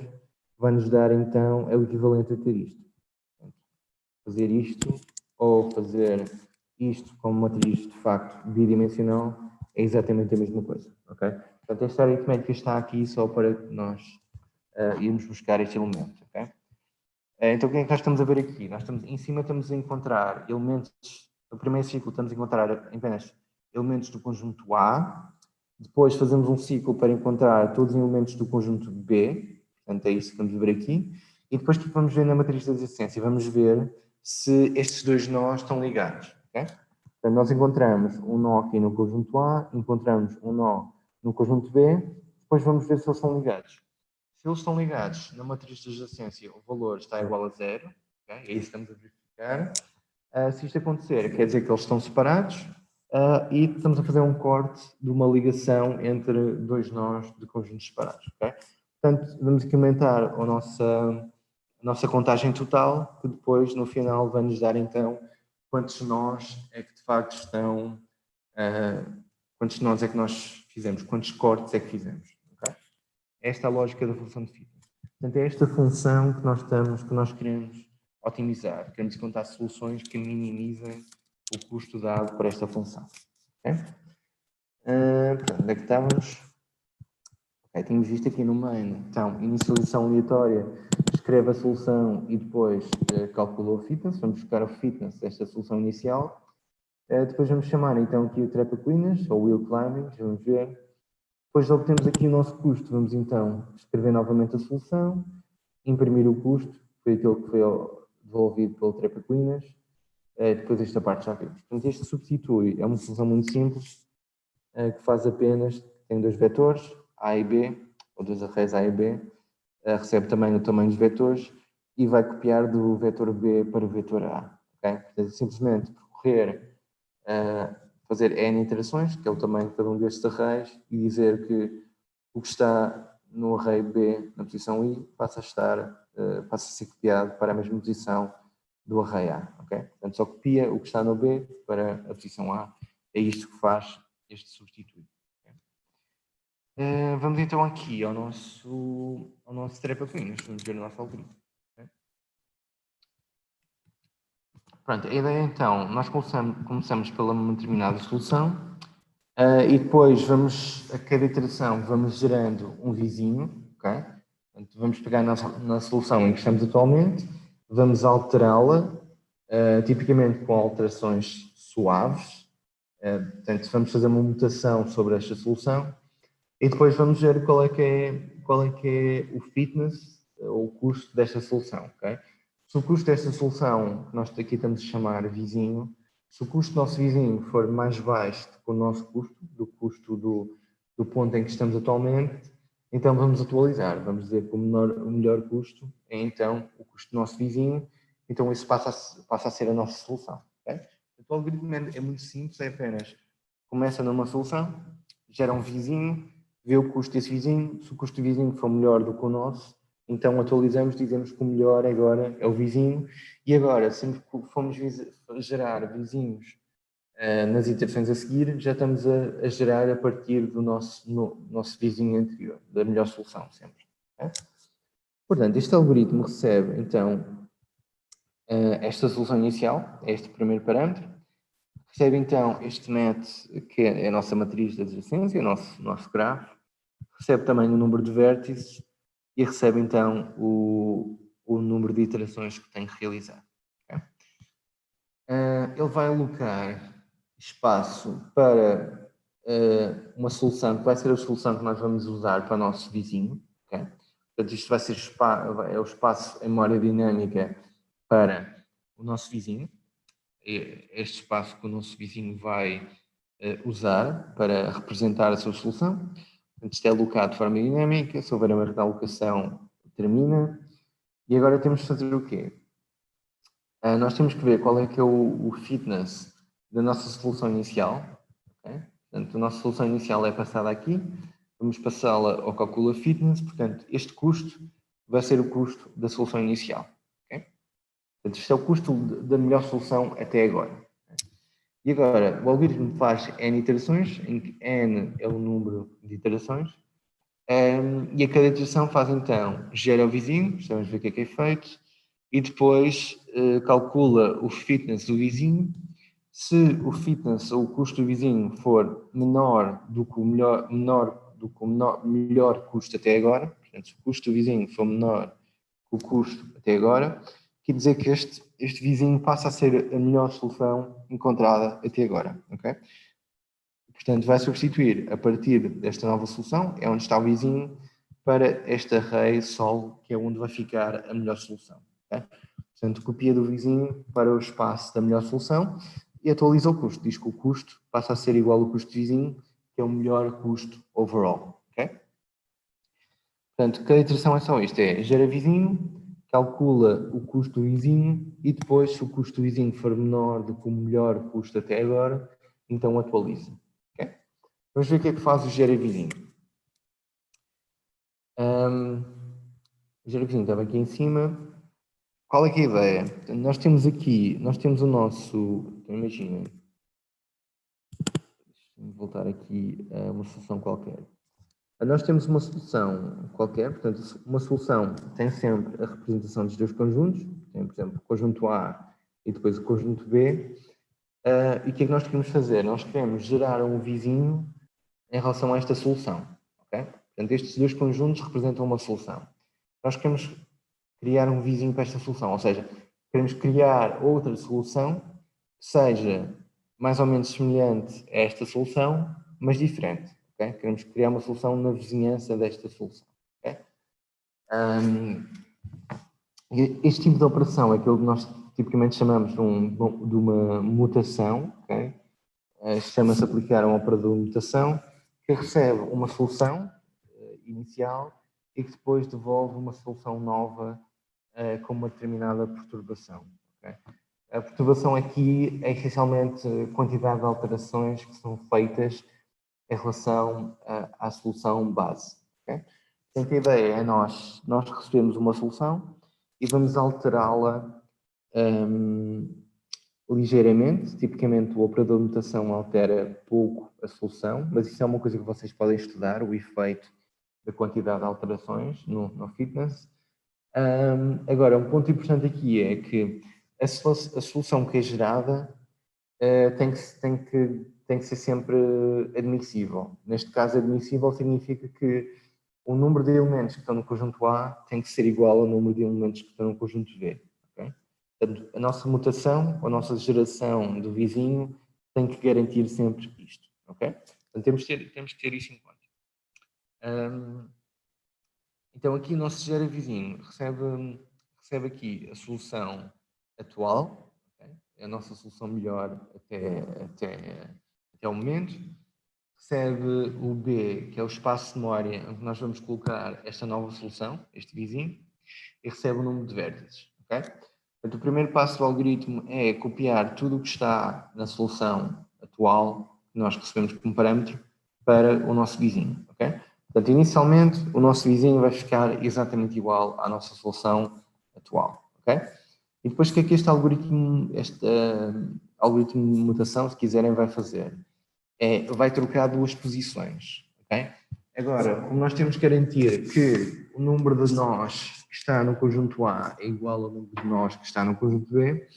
vai nos dar então é o equivalente a ter isto. Fazer isto ou fazer isto com uma matriz de facto bidimensional é exatamente a mesma coisa. Okay? Portanto, esta aritmética está aqui só para nós irmos buscar este elemento. Okay? Então, o que é que nós estamos a ver aqui? Nós estamos, em cima estamos a encontrar elementos, no primeiro ciclo estamos a encontrar apenas elementos do conjunto A, depois fazemos um ciclo para encontrar todos os elementos do conjunto B, portanto é isso que vamos ver aqui, e depois que vamos ver na matriz da adjacência, vamos ver se estes dois nós estão ligados. Okay? Portanto, nós encontramos um nó aqui no conjunto A, encontramos um nó no conjunto B, depois vamos ver se eles estão ligados. Se eles estão ligados na matriz de adjacência, o valor está igual a 0, okay? É isso que estamos a verificar. Se isto acontecer, quer dizer que eles estão separados e estamos a fazer um corte de uma ligação entre dois nós de conjuntos separados. Okay? Portanto, vamos aqui aumentar a nossa contagem total, que depois, no final, vai nos dar, então, quantos nós é que, de facto, estão... quantos nós é que nós fizemos, quantos cortes é que fizemos. Esta é a lógica da função de fitness. Portanto, é esta função que nós queremos otimizar. Queremos encontrar soluções que minimizem o custo dado por esta função. Okay? Onde é que estávamos? Okay, tínhamos visto aqui no main. Então, inicialização aleatória, escreve a solução e depois calcula o fitness. Vamos buscar o fitness desta solução inicial. Depois vamos chamar então aqui o trap equinas, ou wheel climbing, vamos ver. Depois obtemos aqui o nosso custo, vamos então escrever novamente a solução, imprimir o custo, foi aquele que foi devolvido pelo trap equinas, depois esta parte já vimos. Portanto, este substitui, é uma solução muito simples, que faz apenas, tem dois vetores, A e B, ou dois arrays A e B, recebe também o tamanho dos vetores e vai copiar do vetor B para o vetor A. Okay? Portanto, simplesmente percorrer fazer N iterações, que é o tamanho de cada um destes arrays, e dizer que o que está no array B, na posição I, passa a ser copiado para a mesma posição do array A. Okay? Portanto, só copia o que está no B para a posição A. É isto que faz este substituto. Okay? Vamos então aqui ao nosso trap equinas. Vamos ver o nosso algoritmo. Pronto, a ideia então, nós começamos pela uma determinada solução e depois vamos, a cada iteração, vamos gerando um vizinho, ok? Portanto, vamos pegar na solução em que estamos atualmente, vamos alterá-la, tipicamente com alterações suaves, portanto, vamos fazer uma mutação sobre esta solução e depois vamos ver qual é que é o fitness, ou o custo desta solução, ok? Se o custo desta solução, que nós aqui estamos a chamar vizinho, se o custo do nosso vizinho for mais baixo do que o nosso custo, do custo do ponto em que estamos atualmente, então vamos atualizar. Vamos dizer que o melhor custo é então o custo do nosso vizinho, então isso passa a ser a nossa solução. Okay? O algoritmo é muito simples, é apenas começa numa solução, gera um vizinho, vê o custo desse vizinho, se o custo do vizinho for melhor do que o nosso, então atualizamos, dizemos que o melhor agora é o vizinho, e agora, sempre que formos gerar vizinhos nas iterações a seguir, já estamos a gerar a partir do nosso vizinho anterior, da melhor solução sempre. Okay? Portanto, este algoritmo recebe, então, esta solução inicial, este primeiro parâmetro, recebe, então, este net, que é a nossa matriz de adjacência, o nosso grafo, recebe também o número de vértices e recebe, então, o número de iterações que tem que realizar. Okay? Ele vai alocar espaço para uma solução que vai ser a solução que nós vamos usar para o nosso vizinho. Okay? Portanto, isto vai ser o espaço em memória dinâmica para o nosso vizinho. Este espaço que o nosso vizinho vai usar para representar a sua solução. Portanto, isto é alocado de forma dinâmica. Se houver uma realocação, termina. E agora temos de fazer o quê? Nós temos que ver qual é que é o fitness da nossa solução inicial. Okay? Portanto, a nossa solução inicial é passada aqui. Vamos passá-la ao cálculo fitness. Portanto, este custo vai ser o custo da solução inicial. Okay? Portanto, este é o custo da melhor solução até agora. E agora, o algoritmo faz N iterações, em que N é o número de iterações. E a cada iteração faz então, gera o vizinho, vamos ver o que é feito, e depois calcula o fitness do vizinho. Se o fitness ou o custo do vizinho for menor do que o melhor custo até agora, portanto, se o custo do vizinho for menor que o custo até agora, quer dizer que este vizinho passa a ser a melhor solução encontrada até agora. Okay? Portanto, vai substituir a partir desta nova solução, é onde está o vizinho, para este array sol, que é onde vai ficar a melhor solução. Okay? Portanto, copia do vizinho para o espaço da melhor solução e atualiza o custo. Diz que o custo passa a ser igual ao custo do vizinho, que é o melhor custo overall. Okay? Portanto, cada iteração é só isto, é gera vizinho, calcula o custo do vizinho e depois, se o custo do vizinho for menor do que o melhor custo até agora, então atualiza. Okay? Vamos ver o que é que faz o gera vizinho. O gera vizinho estava aqui em cima. Qual é que é a ideia? Nós temos o nosso, então imaginem, deixa-me voltar aqui a uma solução qualquer. Nós temos uma solução qualquer, portanto, uma solução tem sempre a representação dos dois conjuntos, tem, por exemplo, o conjunto A e depois o conjunto B, e o que é que nós queremos fazer? Nós queremos gerar um vizinho em relação a esta solução, ok? Portanto, estes dois conjuntos representam uma solução. Nós queremos criar um vizinho para esta solução, ou seja, queremos criar outra solução que seja mais ou menos semelhante a esta solução, mas diferente. Okay? Queremos criar uma solução na vizinhança desta solução. Okay? Este tipo de operação é aquilo que nós tipicamente chamamos de uma mutação. Okay? Chama-se aplicar um operador de mutação que recebe uma solução inicial e que depois devolve uma solução nova com uma determinada perturbação. Okay? A perturbação aqui é essencialmente a quantidade de alterações que são feitas em relação à solução base. Okay? Portanto, a ideia é nós recebemos uma solução e vamos alterá-la ligeiramente. Tipicamente, o operador de mutação altera pouco a solução, mas isso é uma coisa que vocês podem estudar, o efeito da quantidade de alterações no fitness. Agora, um ponto importante aqui é que a solução que é gerada tem que ser sempre admissível. Neste caso, admissível significa que o número de elementos que estão no conjunto A tem que ser igual ao número de elementos que estão no conjunto B. Okay? Portanto, a nossa mutação, a nossa geração do vizinho tem que garantir sempre isto. Okay? Portanto, temos que ter isso em conta. Então, aqui o nosso gera vizinho recebe aqui a solução atual, okay? É a nossa solução melhor até o momento. Recebe o B, que é o espaço de memória onde nós vamos colocar esta nova solução, este vizinho, e recebe o número de vértices. Okay? Portanto, o primeiro passo do algoritmo é copiar tudo o que está na solução atual que nós recebemos como parâmetro para o nosso vizinho. Okay? Portanto, inicialmente, o nosso vizinho vai ficar exatamente igual à nossa solução atual, ok? E depois, o que é que este algoritmo de mutação, se quiserem, vai fazer? Vai trocar duas posições, ok? Agora, como nós temos que garantir que o número de nós que está no conjunto A é igual ao número de nós que está no conjunto B,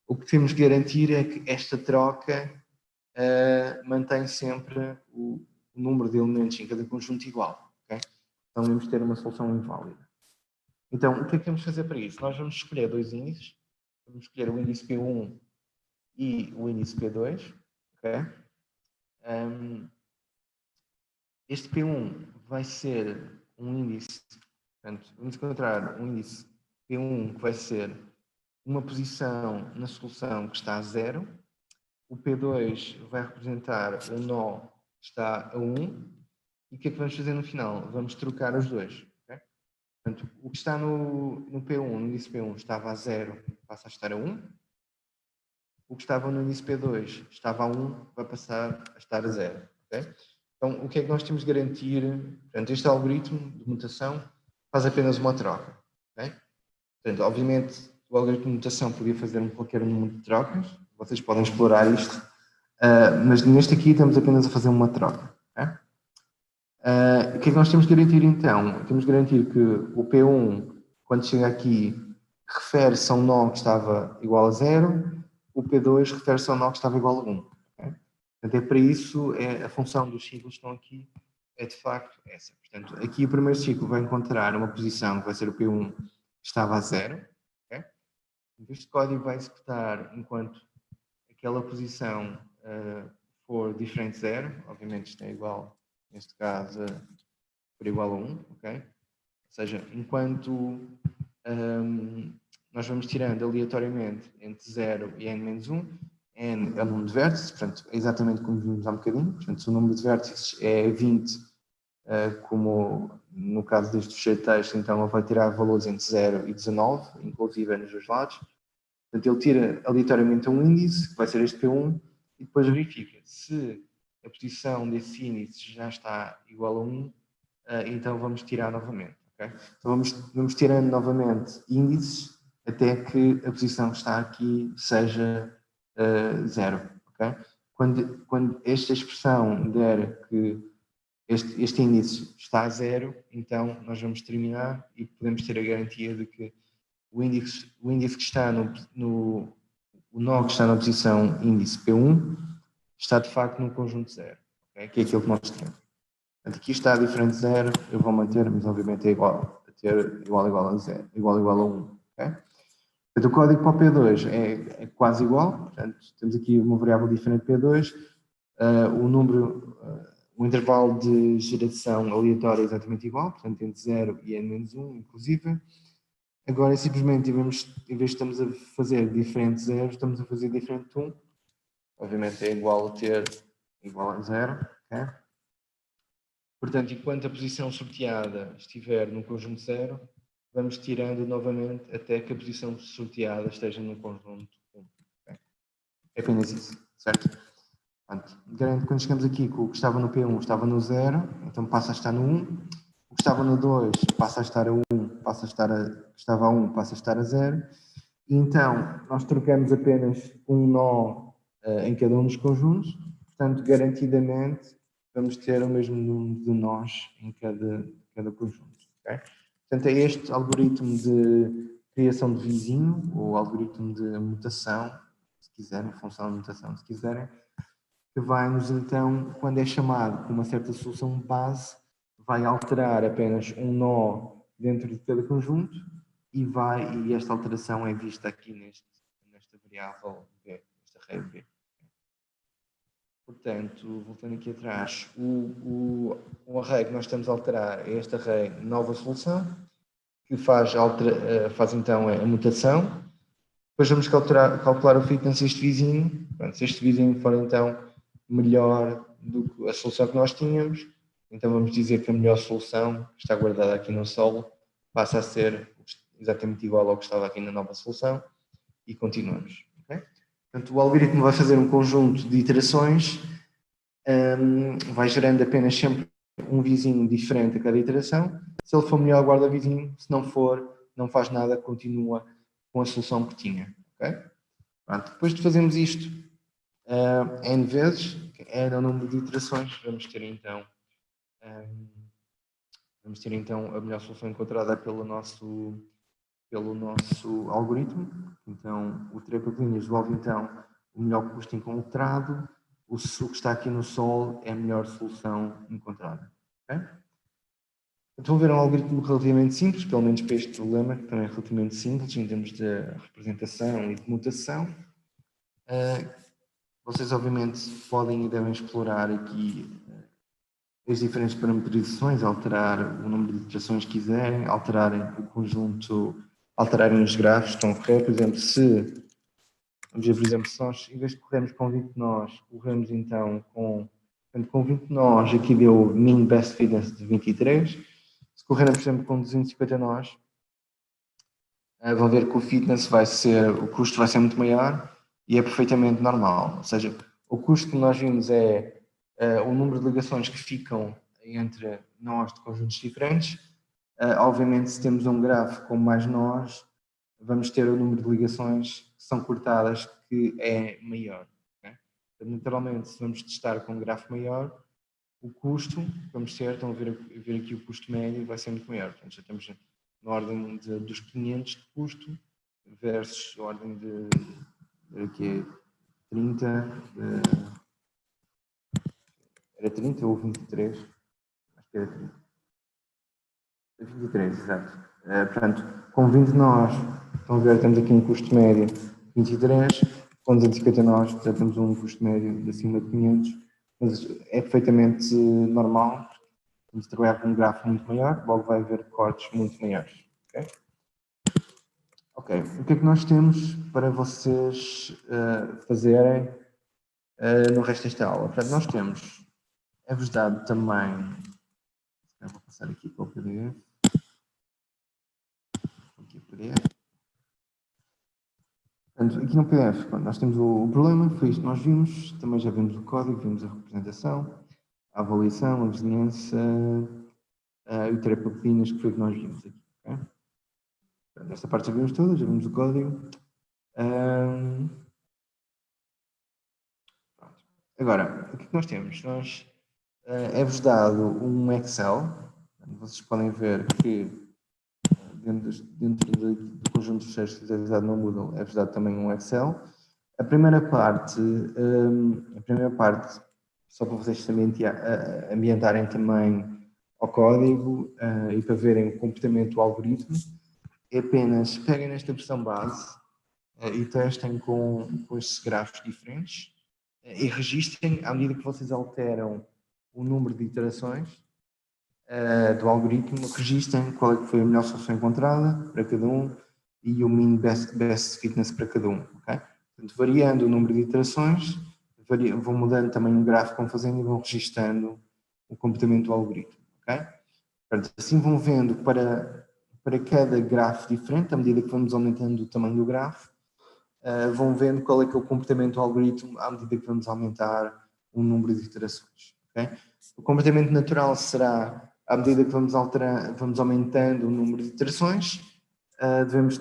o que temos que garantir é que esta troca mantém sempre o número de elementos em cada conjunto igual, ok? Então, vamos ter uma solução inválida. Então, o que é que temos que fazer para isso? Nós vamos escolher dois índices. Vamos escolher o índice P1 e o índice P2, ok? Este P1 vai ser um índice, portanto, vamos encontrar um índice P1 que vai ser uma posição na solução que está a 0, o P2 vai representar um nó que está a 1, e o que é que vamos fazer no final? Vamos trocar os dois. Okay? Portanto, o que está no P1, no índice P1, estava a 0, passa a estar a 1. O que estava no índice P2 estava a 1, vai passar a estar a 0. Okay? Então, o que é que nós temos de garantir? Portanto, este algoritmo de mutação faz apenas uma troca. Okay? Portanto, obviamente, o algoritmo de mutação podia fazer qualquer número de trocas, vocês podem explorar isto, mas neste aqui estamos apenas a fazer uma troca. Okay? O que é que nós temos de garantir então? Temos de garantir que o P1, quando chega aqui, refere-se a um nó que estava igual a 0, o P2 refere-se a um nó que estava igual a 1. Okay? Portanto, é para isso, a função dos ciclos que estão aqui é de facto essa. Portanto, aqui o primeiro ciclo vai encontrar uma posição que vai ser o P1 que estava a 0. Okay? Este código vai executar enquanto aquela posição for diferente de 0, obviamente isto é igual, neste caso, por igual a 1, ok? Ou seja, enquanto nós vamos tirando aleatoriamente entre 0 e n-1, n é o número de vértices, portanto, é exatamente como vimos há um bocadinho, portanto, se o número de vértices é 20, como no caso deste fecheiro de texto, então ele vai tirar valores entre 0 e 19, inclusive nos dois lados. Portanto, ele tira aleatoriamente um índice, que vai ser este P1, e depois verifica se a posição desse índice já está igual a 1, então vamos tirar novamente. Okay? Então vamos tirando novamente índices até que a posição que está aqui seja 0. Okay? Quando esta expressão der que este índice está a 0, então nós vamos terminar e podemos ter a garantia de que o índice que está o nó que está na posição índice P1 está de facto no conjunto 0, okay? Que é aquilo que nós temos. Portanto, aqui está diferente de 0, eu vou manter, mas obviamente é igual a ter igual a 0, igual a 1. Okay? Portanto, o código para o P2 é quase igual, portanto, temos aqui uma variável diferente P2, o intervalo de geração aleatória é exatamente igual, portanto, entre 0 e n-1, inclusive. Agora, simplesmente, em vez de estamos a fazer diferente de 0, estamos a fazer diferente de 1. Obviamente é igual a ter igual a 0. Okay? Portanto, enquanto a posição sorteada estiver no conjunto 0, vamos tirando novamente até que a posição sorteada esteja no conjunto 1. Okay? É apenas isso, certo? Portanto, garanto que quando chegamos aqui que o que estava no P1 estava no 0, então passa a estar no 1. O que estava no 2 passa a estar a 1, que estava a 1 passa a estar a 0. E então, nós trocamos apenas um nó em cada um dos conjuntos, portanto, garantidamente, vamos ter o mesmo número de nós em cada conjunto. Okay? Portanto, é este algoritmo de criação de vizinho, ou algoritmo de mutação, se quiserem, função de mutação, se quiserem, que vai-nos então, quando é chamado com uma certa solução base, vai alterar apenas um nó dentro de cada conjunto e esta alteração é vista aqui nesta variável V, nesta array V. Portanto, voltando aqui atrás, o array que nós estamos a alterar é este array nova solução, que faz então a mutação. Depois vamos calcular o fitness deste vizinho. Pronto, se este vizinho for então melhor do que a solução que nós tínhamos, então vamos dizer que a melhor solução, que está guardada aqui no solo, passa a ser exatamente igual ao que estava aqui na nova solução e continuamos. Okay? Portanto, o algoritmo vai fazer um conjunto de iterações, vai gerando apenas sempre um vizinho diferente a cada iteração. Se ele for melhor, guarda vizinho. Se não for, não faz nada, continua com a solução que tinha. Okay? Pronto, depois de fazermos isto N vezes, N é o número de iterações, vamos ter então a melhor solução encontrada pelo nosso algoritmo. Então, o trepa de linhas devolve então o melhor custo encontrado. O que está aqui no Sol é a melhor solução encontrada. Okay? Então, vou ver um algoritmo relativamente simples, pelo menos para este problema, que também é relativamente simples em termos de representação e de mutação. Vocês, obviamente, podem e devem explorar aqui as diferentes parametrizações, alterar o número de iterações que quiserem, alterarem o conjunto, alterarem os grafos, estão a correr. Por exemplo, se nós, em vez de corrermos com 20 nós, corremos então com 20 nós, aqui deu mean best fitness de 23. Se corrermos, por exemplo, com 250 nós, vão ver que o custo vai ser muito maior e é perfeitamente normal. Ou seja, o custo que nós vimos é o número de ligações que ficam entre nós de conjuntos diferentes. Obviamente, se temos um grafo com mais nós, vamos ter o número de ligações que são cortadas que é maior. Okay? Naturalmente, se vamos testar com um grafo maior, o custo, vamos ter, estão a ver aqui o custo médio, vai ser muito maior. Portanto, já estamos na ordem dos 500 de custo versus a ordem de aqui 30, era 30 ou 23? Acho que era 30. 23, exato. Portanto, com 20 nós, estão a ver, temos aqui um custo médio de 23, com 250 nós, já temos um custo médio de acima de 500, mas é perfeitamente normal. Vamos trabalhar com um grafo muito maior, logo vai haver cortes muito maiores. Ok, o que é que nós temos para vocês fazerem no resto desta aula? Portanto, nós temos, é-vos dado também, vou passar aqui para o PDF. Aqui o PDF. Portanto, aqui no PDF, nós temos o problema, foi isto que nós vimos, também já vimos o código, vimos a representação, a avaliação, a vizinhança e o trepa-pepinas, que foi o que nós vimos aqui. Okay? Nesta parte já vimos todas, já vimos o código. Agora, o que é que nós temos? É-vos dado um Excel, vocês podem ver que dentro do conjunto de fecheiros que é dado no Moodle, é-vos dado também um Excel. A primeira parte, só para vocês também ambientarem também ao código e para verem o comportamento do algoritmo, é apenas peguem nesta versão base e testem com estes grafos diferentes e registrem, à medida que vocês alteram o número de iterações do algoritmo, registrem qual é que foi a melhor solução encontrada para cada um e o mean best fitness para cada um. Okay? Portanto, variando o número de iterações, vão mudando também o gráfico que vão fazendo e vão registando o comportamento do algoritmo. Okay? Portanto, assim vão vendo para cada grafo diferente, à medida que vamos aumentando o tamanho do grafo, vão vendo qual é que é o comportamento do algoritmo à medida que vamos aumentar o número de iterações. Okay? O comportamento natural será, à medida que vamos aumentando o número de iterações,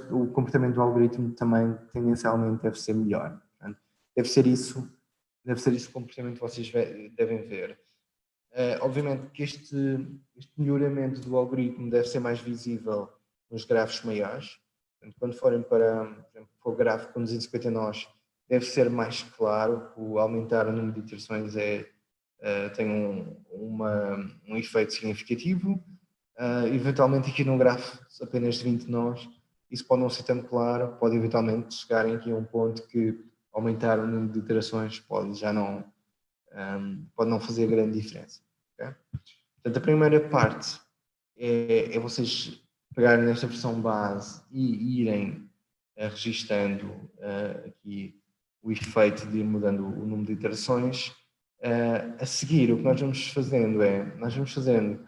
o comportamento do algoritmo também tendencialmente deve ser melhor. Portanto, deve ser isso o comportamento que vocês devem ver. Obviamente que este melhoramento do algoritmo deve ser mais visível nos grafos maiores. Portanto, quando forem para o gráfico com 250 nós, deve ser mais claro que o aumentar o número de iterações tem um efeito significativo. Eventualmente aqui num gráfico apenas de 20 nós, isso pode não ser tão claro, pode eventualmente chegarem aqui a um ponto que aumentar o número de iterações pode não fazer grande diferença. Okay? Portanto, a primeira parte é vocês pegarem nesta versão base e irem registando aqui o efeito de ir mudando o número de iterações. A seguir, o que nós vamos fazendo nós vamos fazendo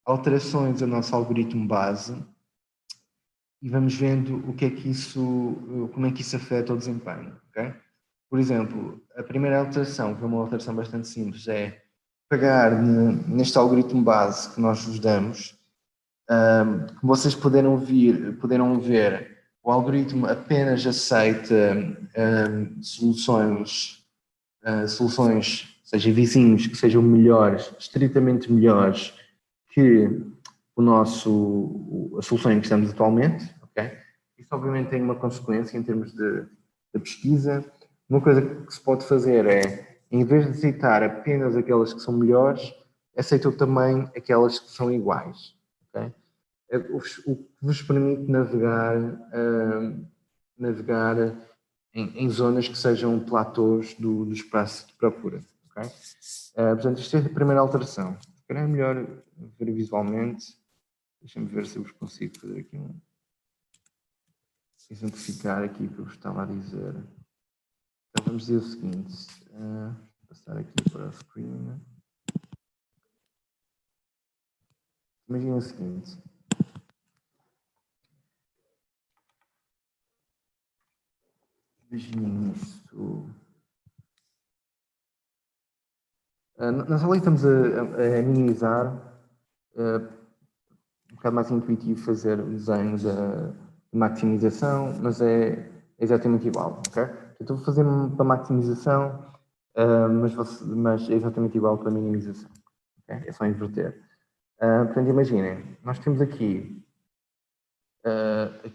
alterações ao nosso algoritmo base e vamos vendo como é que isso afeta o desempenho. Okay? Por exemplo, a primeira alteração, que é uma alteração bastante simples, é pegar neste algoritmo base que nós vos damos, vocês poderão ver, o algoritmo apenas aceita soluções, seja vizinhos que sejam melhores, estritamente melhores que a solução em que estamos atualmente, ok? Isso obviamente tem uma consequência em termos de pesquisa. Uma coisa que se pode fazer é, em vez de aceitar apenas aquelas que são melhores, aceitam também aquelas que são iguais, ok? O que vos permite navegar em zonas que sejam platôs do espaço de procura, ok? Portanto, isto é a primeira alteração. Se calhar é melhor ver visualmente. Deixa-me ver se eu vos consigo fazer aqui exemplificar aqui o que eu vos estava a dizer. Então vamos dizer o seguinte. Passar aqui para o screen. Imagina o seguinte. Imagina isto. Nós ali estamos a minimizar. Um bocado mais intuitivo fazer o desenho de maximização, mas é exatamente igual, ok? Então vou fazer para maximização, mas é exatamente igual para minimização, ok? É só inverter. Portanto, imaginem, nós temos aqui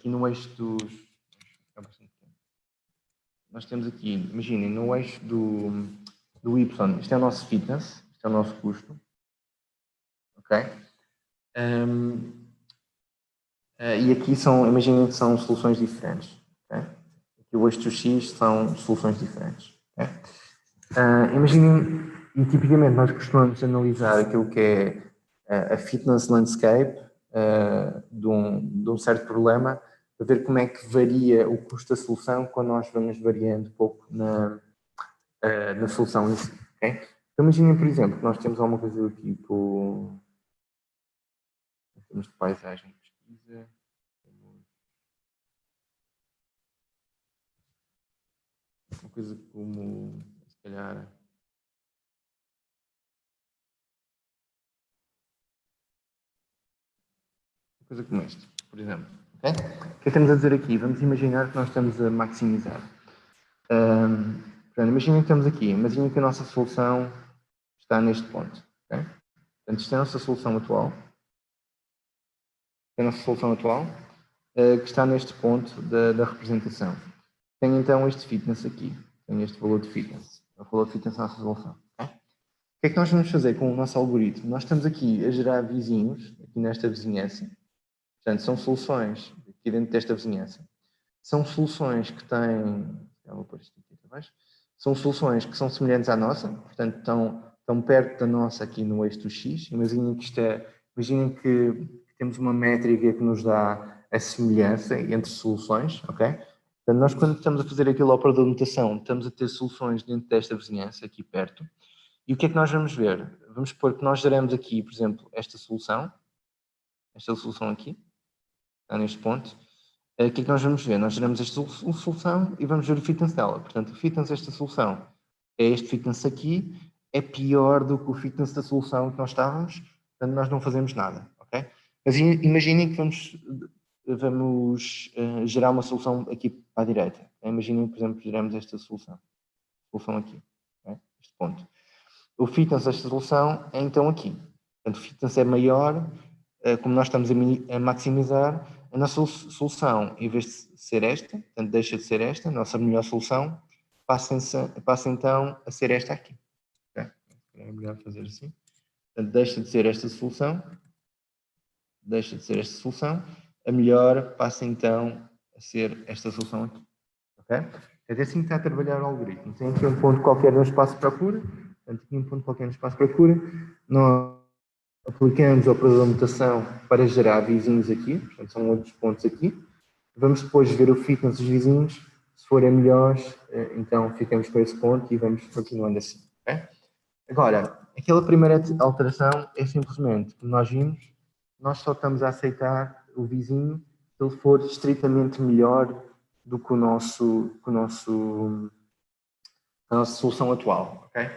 no eixo dos... Nós temos aqui, imaginem, no eixo do Y, isto é o nosso fitness, isto é o nosso custo, ok? E aqui imaginem que são soluções diferentes. Okay? Aqui o eixo do X são soluções diferentes. Okay? Imaginem, e tipicamente nós costumamos analisar aquilo que é a fitness landscape de um certo problema, para ver como é que varia o custo da solução quando nós vamos variando um pouco na solução em si. Okay? Então imaginem, por exemplo, que nós temos alguma coisa do tipo, em termos de paisagem de pesquisa, uma coisa como, se calhar, uma coisa como esta, por exemplo. Okay? O que estamos a dizer aqui? Vamos imaginar que nós estamos a maximizar. Portanto, imaginem que estamos aqui. Imaginem que a nossa solução está neste ponto. Okay? Portanto, isto é a nossa solução atual. É a nossa solução atual, que está neste ponto da representação. Tem então este fitness aqui. Tem este valor de fitness. É o valor de fitness da nossa solução. Okay? O que é que nós vamos fazer com o nosso algoritmo? Nós estamos aqui a gerar vizinhos, aqui nesta vizinhança. Portanto, são soluções, aqui dentro desta vizinhança, são soluções que têm... Vou pôr isto aqui abaixo. São soluções que são semelhantes à nossa, portanto, estão perto da nossa aqui no eixo do X. Imaginem que temos uma métrica que nos dá a semelhança entre soluções, ok? Portanto, nós quando estamos a fazer aquele operador de notação, estamos a ter soluções dentro desta vizinhança, aqui perto. E o que é que nós vamos ver? Vamos supor que nós geramos aqui, por exemplo, esta solução aqui, está neste ponto. O que é que nós vamos ver? Nós geramos esta solução e vamos ver o fitness dela. Portanto, o fitness desta solução é este fitness aqui, é pior do que o fitness da solução que nós estávamos, portanto, nós não fazemos nada, ok? Mas imaginem que vamos gerar uma solução aqui para a direita. Imaginem, por exemplo, que geramos esta solução aqui, okay? Este ponto. O fitness desta solução é então aqui. Portanto, o fitness é maior, como nós estamos a maximizar, a nossa solução, em vez de ser esta, portanto, deixa de ser esta, a nossa melhor solução, passa então a ser esta aqui. Okay? É melhor fazer assim. Portanto, deixa de ser esta solução, a melhor passa então a ser esta solução aqui. Ok? É assim que está a trabalhar o algoritmo. Tem aqui um ponto qualquer no espaço de procura, portanto, aqui um ponto qualquer no espaço de procura, nós aplicamos a operador de mutação para gerar vizinhos aqui, portanto, são outros pontos aqui. Vamos depois ver o fitness dos vizinhos, se forem melhores, então ficamos com esse ponto e vamos continuando assim. Okay? Agora, aquela primeira alteração é simplesmente, como nós vimos, nós só estamos a aceitar o vizinho se ele for estritamente melhor do que a nossa solução atual. Okay?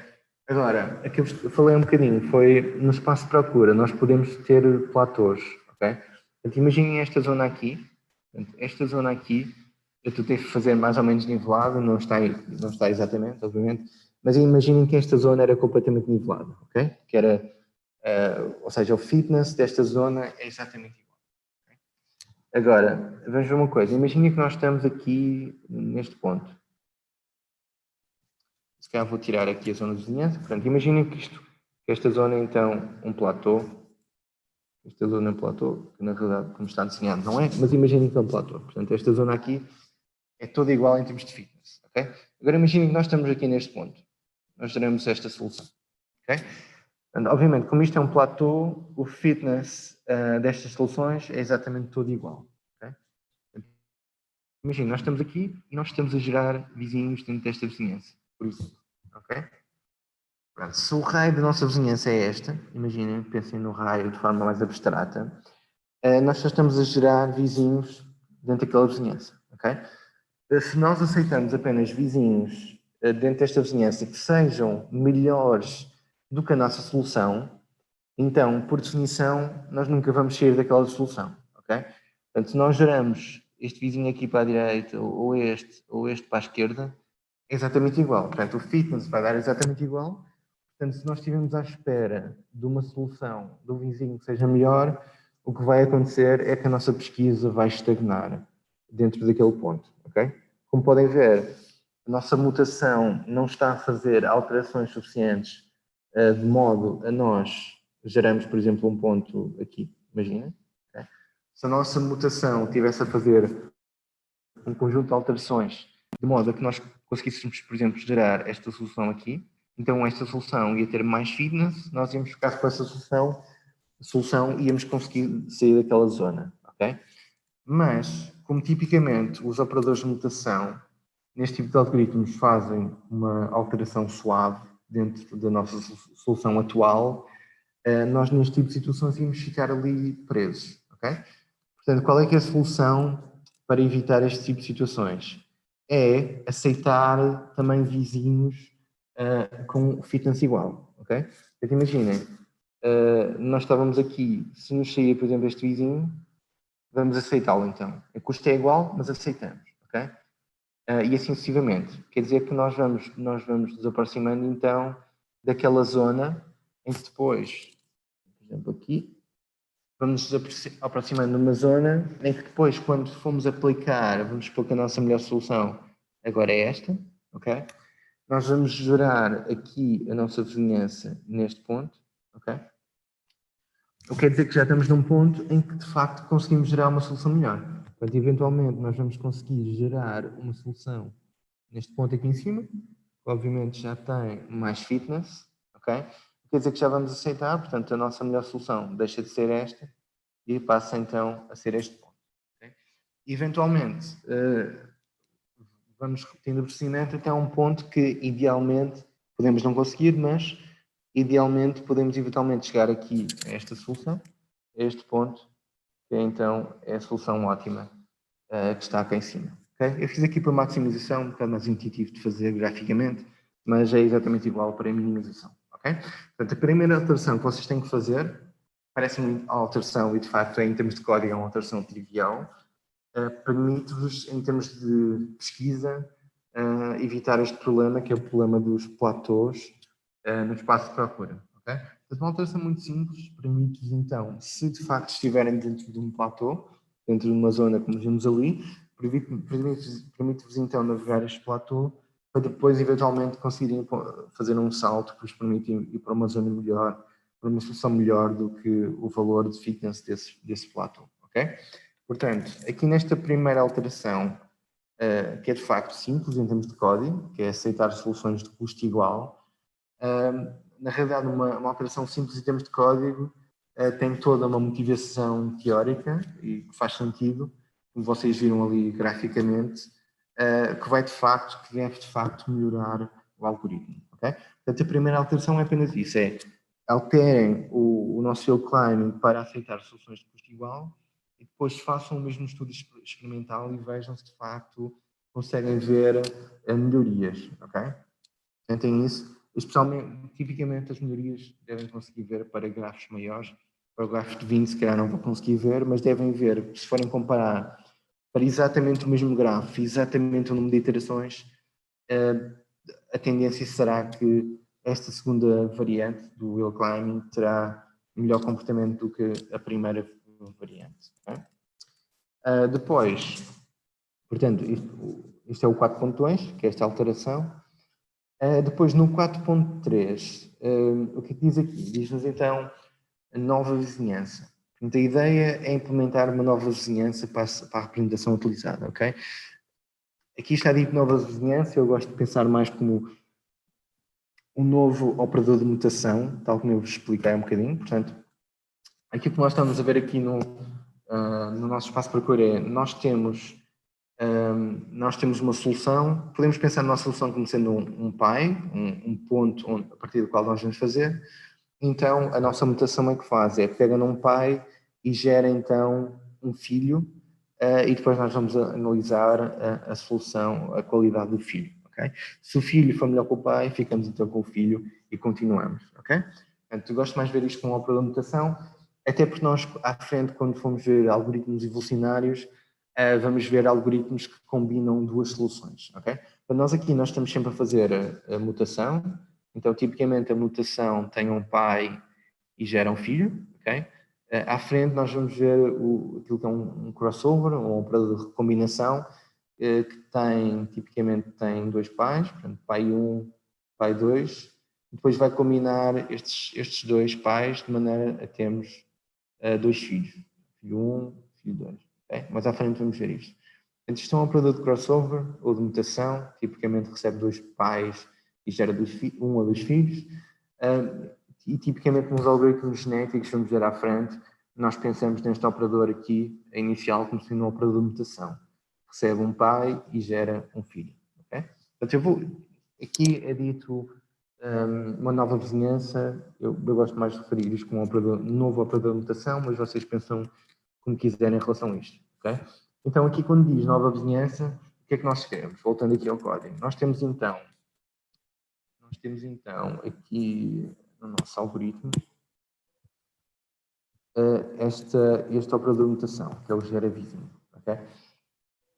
Agora, aqui eu falei um bocadinho, foi no espaço de procura, nós podemos ter platôs, ok? Portanto, imaginem esta zona aqui, portanto, esta zona aqui, tu tens de fazer mais ou menos nivelado, não está exatamente, obviamente, mas imaginem que esta zona era completamente nivelada, ok? Que era, ou seja, o fitness desta zona é exatamente igual. Okay? Agora, vamos ver uma coisa, imaginem que nós estamos aqui neste ponto. Se calhar vou tirar aqui a zona de vizinhança. Portanto, imaginem que esta zona é então um platô. Esta zona é um platô, que na realidade, como está desenhado, não é, mas imaginem que é um platô. Portanto, esta zona aqui é toda igual em termos de fitness. Okay? Agora imaginem que nós estamos aqui neste ponto. Nós teremos esta solução. Okay? Portanto, obviamente, como isto é um platô, o fitness destas soluções é exatamente todo igual. Okay? Imagina, nós estamos aqui e nós estamos a gerar vizinhos dentro desta vizinhança, por exemplo. Ok? Pronto, se o raio da nossa vizinhança é esta, imaginem, pensem no raio de forma mais abstrata, nós só estamos a gerar vizinhos dentro daquela vizinhança, ok? Se nós aceitamos apenas vizinhos dentro desta vizinhança que sejam melhores do que a nossa solução, então, por definição, nós nunca vamos sair daquela solução, ok? Portanto, se nós geramos este vizinho aqui para a direita ou este para a esquerda, é exatamente igual. Portanto, o fitness vai dar exatamente igual. Portanto, se nós estivermos à espera de uma solução do vizinho que seja melhor, o que vai acontecer é que a nossa pesquisa vai estagnar dentro daquele ponto, ok? Como podem ver, a nossa mutação não está a fazer alterações suficientes de modo a nós geramos, por exemplo, um ponto aqui, imagina. Okay? Se a nossa mutação tivesse a fazer um conjunto de alterações de modo a que nós conseguíssemos, por exemplo, gerar esta solução aqui, então esta solução ia ter mais fitness, nós íamos ficar com essa solução e íamos conseguir sair daquela zona, ok? Mas, como tipicamente os operadores de mutação neste tipo de algoritmos fazem uma alteração suave dentro da nossa solução atual, nós neste tipo de situações íamos ficar ali presos, ok? Portanto, qual é que é a solução para evitar este tipo de situações? É aceitar também vizinhos com fitness igual, ok? Então, imaginem, nós estávamos aqui, se nos sair, por exemplo, este vizinho, vamos aceitá-lo então. O custo é igual, mas aceitamos, ok? E assim sucessivamente. Quer dizer que nós vamos nos aproximando então daquela zona em que depois, por exemplo, aqui, vamos nos aproximando de uma zona em que depois, quando formos aplicar, vamos supor que a nossa melhor solução agora é esta, ok? Nós vamos gerar aqui a nossa vizinhança neste ponto, ok? O que quer dizer que já estamos num ponto em que, de facto, conseguimos gerar uma solução melhor. Portanto, eventualmente, nós vamos conseguir gerar uma solução neste ponto aqui em cima, que obviamente já tem mais fitness, ok? Quer dizer que já vamos aceitar, portanto, a nossa melhor solução deixa de ser esta e passa então a ser este ponto. Okay? Eventualmente, vamos repetindo o procedimento até um ponto que idealmente podemos não conseguir, mas idealmente podemos eventualmente chegar aqui a esta solução, a este ponto, que então é a solução ótima que está cá em cima. Okay? Eu fiz aqui para maximização, um bocado mais intuitivo de fazer graficamente, mas é exatamente igual para a minimização. Okay? Portanto, a primeira alteração que vocês têm que fazer, parece-me uma alteração, e de facto em termos de código é uma alteração trivial, permite-vos, em termos de pesquisa, evitar este problema, que é o problema dos platôs no espaço de procura. Okay? Portanto, uma alteração muito simples permite-vos, então, se de facto estiverem dentro de um platô, dentro de uma zona como vimos ali, permite-vos então navegar este platô para depois eventualmente conseguirem fazer um salto que vos permite ir para uma zona melhor, para uma solução melhor do que o valor de fitness desse platô. Ok? Portanto, aqui nesta primeira alteração, que é de facto simples em termos de código, que é aceitar soluções de custo igual, na realidade uma alteração simples em termos de código tem toda uma motivação teórica e que faz sentido, como vocês viram ali graficamente, que deve de facto melhorar o algoritmo. Okay? Portanto, a primeira alteração é apenas isso, é alterem o nosso field climbing para aceitar soluções de custo igual e depois façam o mesmo estudo experimental e vejam se de facto conseguem ver melhorias. Okay? Tentem isso especialmente, tipicamente as melhorias devem conseguir ver para grafos maiores. Para grafos de 20 se calhar não vão conseguir ver, mas devem ver, se forem comparar para exatamente o mesmo grafo, exatamente o número de iterações, a tendência será que esta segunda variante do Hill Climbing terá melhor comportamento do que a primeira variante. Okay? Depois, portanto, isto é o 4.2, que é esta alteração. Depois, no 4.3, o que diz aqui? Diz-nos então a nova vizinhança. Portanto, a ideia é implementar uma nova vizinhança para a representação utilizada, ok? Aqui está dito nova vizinhança, eu gosto de pensar mais como um novo operador de mutação, tal como eu vos expliquei um bocadinho. Portanto, aquilo que nós estamos a ver aqui no nosso espaço para cor é, nós temos uma solução, podemos pensar na nossa solução como sendo um pai, um ponto a partir do qual nós vamos fazer. Então, a nossa mutação é que faz, pega num pai e gera então um filho, e depois nós vamos analisar a solução, a qualidade do filho. Okay? Se o filho for melhor que o pai, ficamos então com o filho e continuamos. Okay? Portanto, eu gosto mais de ver isto com o operador de mutação, até porque nós, à frente, quando formos ver algoritmos evolucionários, vamos ver algoritmos que combinam duas soluções. Okay? Então, nós estamos sempre a fazer a mutação. Então, tipicamente, a mutação tem um pai e gera um filho. Okay? À frente, nós vamos ver aquilo que é um crossover, um operador de recombinação, que tipicamente tem dois pais, portanto, pai 1, pai 2, e depois vai combinar estes dois pais de maneira a termos dois filhos, filho 1, filho 2. Okay? Mas à frente vamos ver isto. Portanto, isto é um operador de crossover ou de mutação, tipicamente recebe dois pais e gera um ou dois filhos. E tipicamente nos algoritmos genéticos, vamos ver à frente, nós pensamos neste operador aqui, a inicial, como sendo um operador de mutação. Recebe um pai e gera um filho. Okay? Portanto, aqui é dito uma nova vizinhança, eu gosto mais de referir isto como um novo operador de mutação, mas vocês pensam como quiserem em relação a isto. Okay? Então, aqui quando diz nova vizinhança, o que é que nós queremos? Voltando aqui ao código. Nós temos então aqui no nosso algoritmo este operador de mutação, que é o gera vizinho. Okay?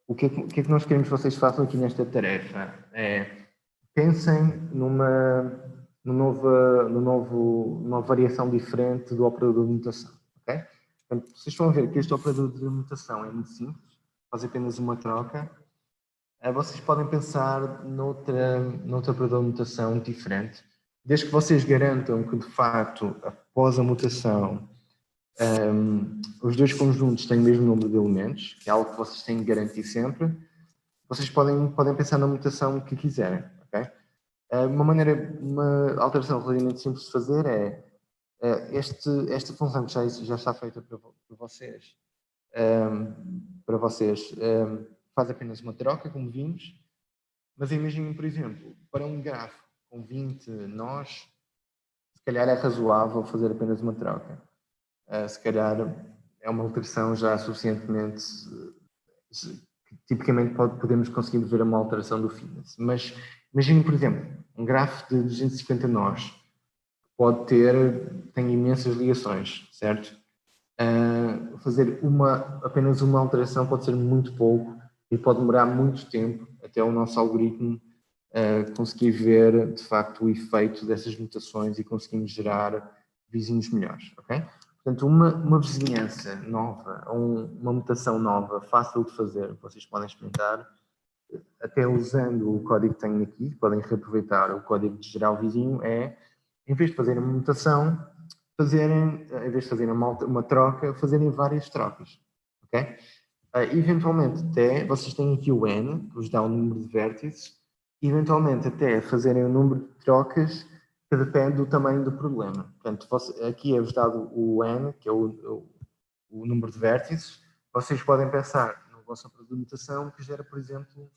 O que é que nós queremos que vocês façam aqui nesta tarefa? Pensem numa variação diferente do operador de mutação. Okay? Portanto, vocês estão a ver que este operador de mutação é muito simples, faz apenas uma troca. Vocês podem pensar noutra operador de mutação diferente, desde que vocês garantam que, de facto, após a mutação, os dois conjuntos têm o mesmo número de elementos, que é algo que vocês têm que garantir sempre. Vocês podem pensar na mutação que quiserem. Okay? Uma alteração relativamente simples de fazer é esta função que já está feita para vocês, faz apenas uma troca, como vimos, mas imaginem, por exemplo, para um grafo com 20 nós, se calhar é razoável fazer apenas uma troca. Se calhar é uma alteração já suficientemente... Tipicamente podemos conseguir ver uma alteração do fitness. Mas imaginem, por exemplo, um grafo de 250 nós tem imensas ligações, certo? Fazer apenas uma alteração pode ser muito pouco e pode demorar muito tempo até o nosso algoritmo conseguir ver, de facto, o efeito dessas mutações e conseguimos gerar vizinhos melhores, ok? Portanto, uma vizinhança nova, ou uma mutação nova, fácil de fazer, vocês podem experimentar, até usando o código que tenho aqui, podem reaproveitar o código de gerar o vizinho, em vez de fazerem uma mutação, em vez de fazerem uma troca, fazerem várias trocas, ok? Eventualmente, até, vocês têm aqui o N, que vos dá o número de vértices, eventualmente até fazerem o número de trocas que depende do tamanho do problema. Portanto, aqui é-vos dado o N, que é o número de vértices. Vocês podem pensar na vossa mutação que gera, por exemplo,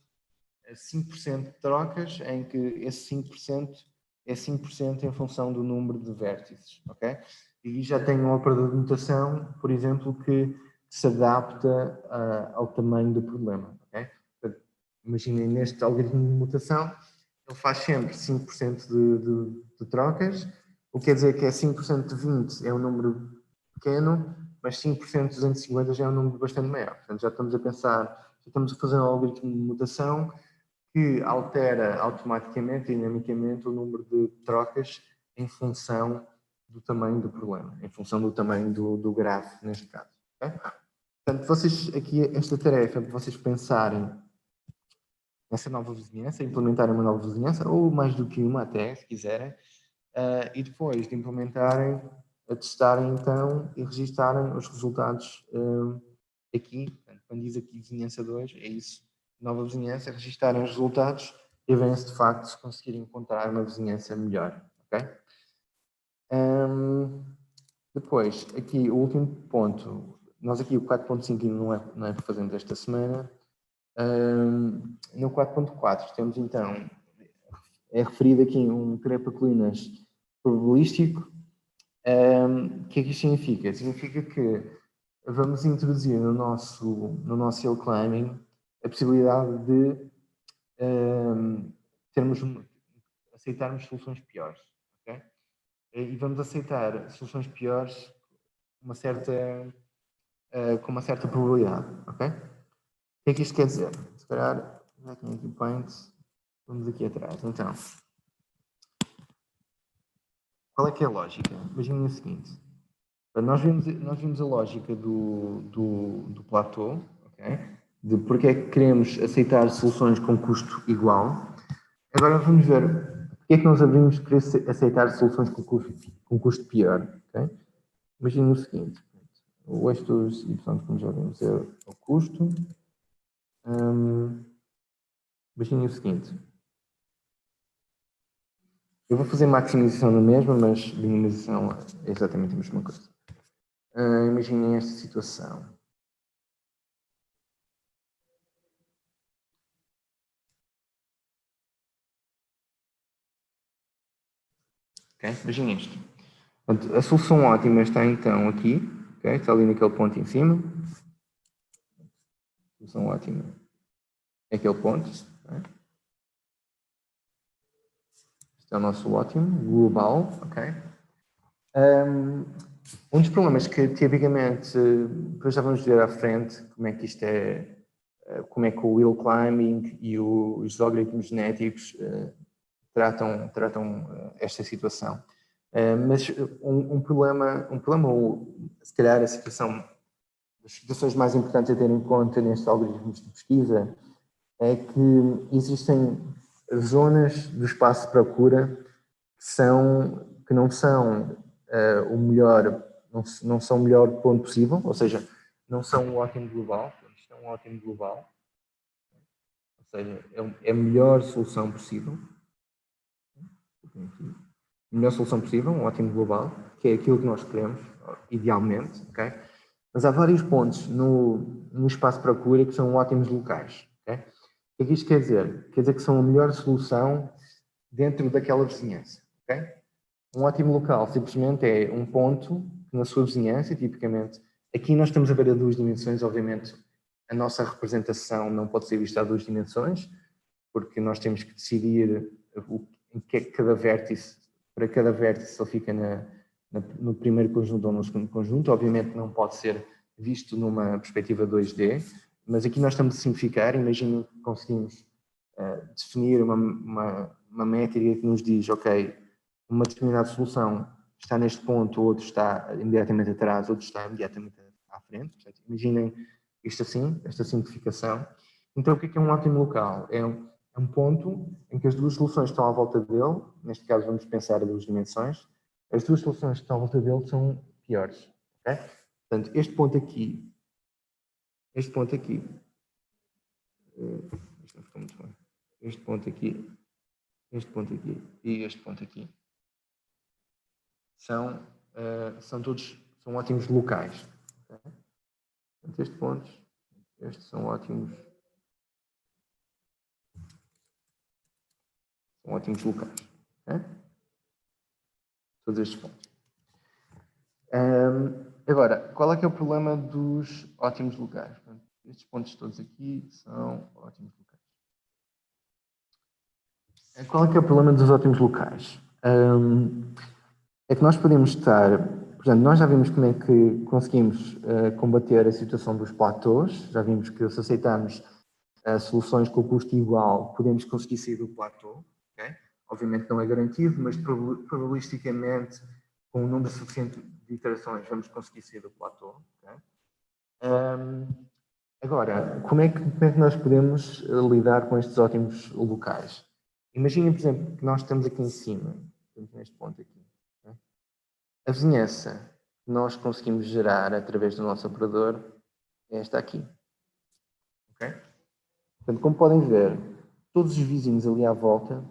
5% de trocas, em que esse 5% é 5% em função do número de vértices, ok? E já tem um operador de mutação, por exemplo, que se adapta ao tamanho do problema, ok? Imaginem, neste algoritmo de mutação, ele faz sempre 5% de trocas, o que quer dizer que é 5% de 20 é um número pequeno, mas 5% de 250 já é um número bastante maior. Portanto, já estamos a pensar, já estamos a fazer um algoritmo de mutação que altera automaticamente, dinamicamente, o número de trocas em função do tamanho do problema, em função do tamanho do grafo, neste caso. Okay? Portanto, vocês aqui, esta tarefa, para vocês pensarem nessa nova vizinhança, implementarem uma nova vizinhança, ou mais do que uma até, se quiserem, e depois de implementarem, a testarem então e registarem os resultados aqui. Portanto, quando diz aqui vizinhança 2, é isso, nova vizinhança, registarem os resultados e verem se de facto se conseguirem encontrar uma vizinhança melhor. Ok? Depois, aqui o último ponto, nós aqui o 4.5 não é para fazermos esta semana. No 4.4 temos então, é referido aqui um Crepa-Colinas probabilístico. O que é que isto significa? Significa que vamos introduzir no nosso hill climbing a possibilidade de aceitarmos soluções piores. Okay? E vamos aceitar soluções piores com uma certa probabilidade. Okay? O que é que isto quer dizer? Se calhar, já tenho aqui o Paint, vamos aqui atrás. Então, qual é que é a lógica? Imaginem o seguinte. Nós vimos a lógica do platô, okay? De porque é que queremos aceitar soluções com custo igual. Agora vamos ver porque é que nós abrimos querer aceitar soluções com custo pior. Okay? Imaginem o seguinte. O eixo dos y, como já vimos, é o custo. Imaginem o seguinte. Eu vou fazer maximização na mesma, mas minimização é exatamente a mesma coisa. Imaginem esta situação. Okay? Imaginem isto. Portanto, a solução ótima está então aqui, okay? Está ali naquele ponto em cima. A solução ótima é aquele ponto. Okay? Este é o nosso ótimo global. Okay? Um dos problemas que tipicamente, depois já vamos ver à frente como é que isto é, como é que o hill climbing e os algoritmos genéticos tratam esta situação. Mas um problema, ou se calhar a situação, as situações mais importantes a ter em conta nestes algoritmos de pesquisa é que existem zonas do espaço de procura que não são o melhor, não são o melhor ponto possível, ou seja, não são o ótimo global, isto é um ótimo global, ou seja, é a melhor solução possível. A melhor solução possível, um ótimo global, que é aquilo que nós queremos, idealmente, ok? Mas há vários pontos no espaço de procura que são ótimos locais, ok? O que é que isto quer dizer? Quer dizer que são a melhor solução dentro daquela vizinhança, ok? Um ótimo local simplesmente é um ponto que na sua vizinhança, tipicamente, aqui nós estamos a ver a duas dimensões, obviamente a nossa representação não pode ser vista a duas dimensões, porque nós temos que decidir em que é que cada vértice, para cada vértice ele fica no primeiro conjunto ou no segundo conjunto, obviamente não pode ser visto numa perspectiva 2D, mas aqui nós estamos a simplificar, imaginem que conseguimos definir uma métrica que nos diz, ok, uma determinada solução está neste ponto, outro está imediatamente atrás, outro está imediatamente à frente. Portanto, imaginem isto assim, esta simplificação. Então, o que é um ótimo local? É um ponto em que as duas soluções estão à volta dele, neste caso vamos pensar as duas dimensões, as duas soluções que estão à volta dele são piores. Okay? Portanto, este ponto aqui, isto não ficou muito bem, este ponto aqui e este ponto aqui são ótimos locais. Okay? Portanto, estes são ótimos locais. Okay? Todos estes pontos. Agora, qual é que é o problema dos ótimos locais? Estes pontos todos aqui são ótimos locais. Qual é que é o problema dos ótimos locais? É que nós podemos estar, portanto, nós já vimos como é que conseguimos combater a situação dos platôs, já vimos que se aceitarmos soluções com custo igual, podemos conseguir sair do platô, okay? Obviamente não é garantido, mas probabilisticamente, com um número suficiente de iterações, vamos conseguir sair do platô. Okay? Agora, como é que nós podemos lidar com estes ótimos locais? Imaginem, por exemplo, que nós estamos aqui em cima, estamos neste ponto aqui. Okay? A vizinhança que nós conseguimos gerar através do nosso operador é esta aqui. Okay? Portanto, como podem ver, todos os vizinhos ali à volta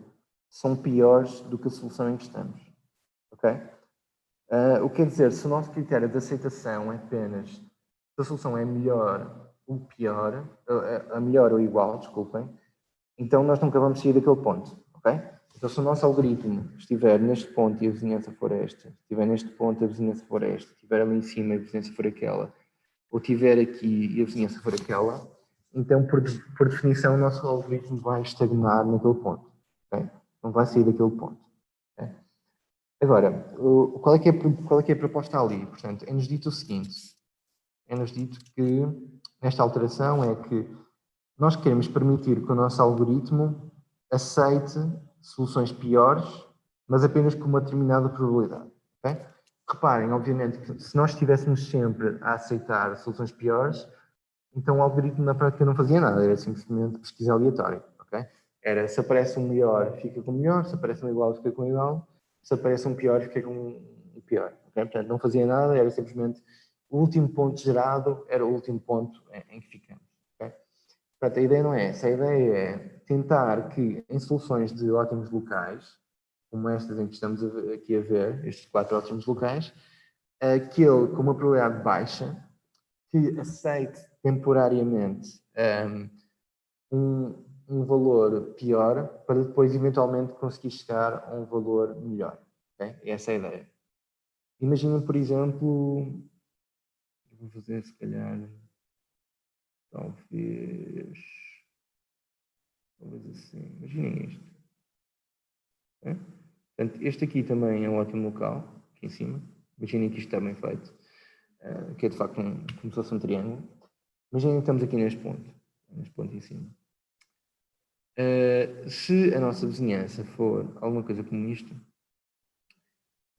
são piores do que a solução em que estamos. Ok? O que quer dizer, se o nosso critério de aceitação é apenas se a solução é melhor ou pior, a melhor ou igual, desculpem, então nós nunca vamos sair daquele ponto. Ok? Então, se o nosso algoritmo estiver neste ponto e a vizinhança for esta, estiver neste ponto e a vizinhança for esta, estiver ali em cima e a vizinhança for aquela, ou estiver aqui e a vizinhança for aquela, então, por definição, o nosso algoritmo vai estagnar naquele ponto. Okay? Não vai sair daquele ponto. Okay? Agora, qual é que é a proposta ali? Portanto, é-nos dito o seguinte. É-nos dito que, nesta alteração, é que nós queremos permitir que o nosso algoritmo aceite soluções piores, mas apenas com uma determinada probabilidade. Okay? Reparem, obviamente, que se nós estivéssemos sempre a aceitar soluções piores, então o algoritmo na prática não fazia nada, era simplesmente pesquisa aleatória. Okay? Era se aparece um melhor, fica com o melhor, se aparece um igual, fica com o igual, se aparece um pior, fica com o pior. Okay? Portanto, não fazia nada, era simplesmente o último ponto gerado, era o último ponto em que ficamos. Okay? Portanto, a ideia não é essa, a ideia é tentar que em soluções de ótimos locais, como estas em que estamos aqui a ver, estes 4 ótimos locais, aquele com uma probabilidade baixa, que aceite temporariamente um valor pior para depois eventualmente conseguir chegar a um valor melhor. Okay? Essa é a ideia. Imaginem, por exemplo, vou fazer se calhar, talvez assim, imaginem isto. Okay? Portanto, este aqui também é um ótimo local, aqui em cima. Imaginem que isto está bem feito, que é de facto como se fosse um triângulo. Imaginem que estamos aqui neste ponto em cima. Se a nossa vizinhança for alguma coisa como isto,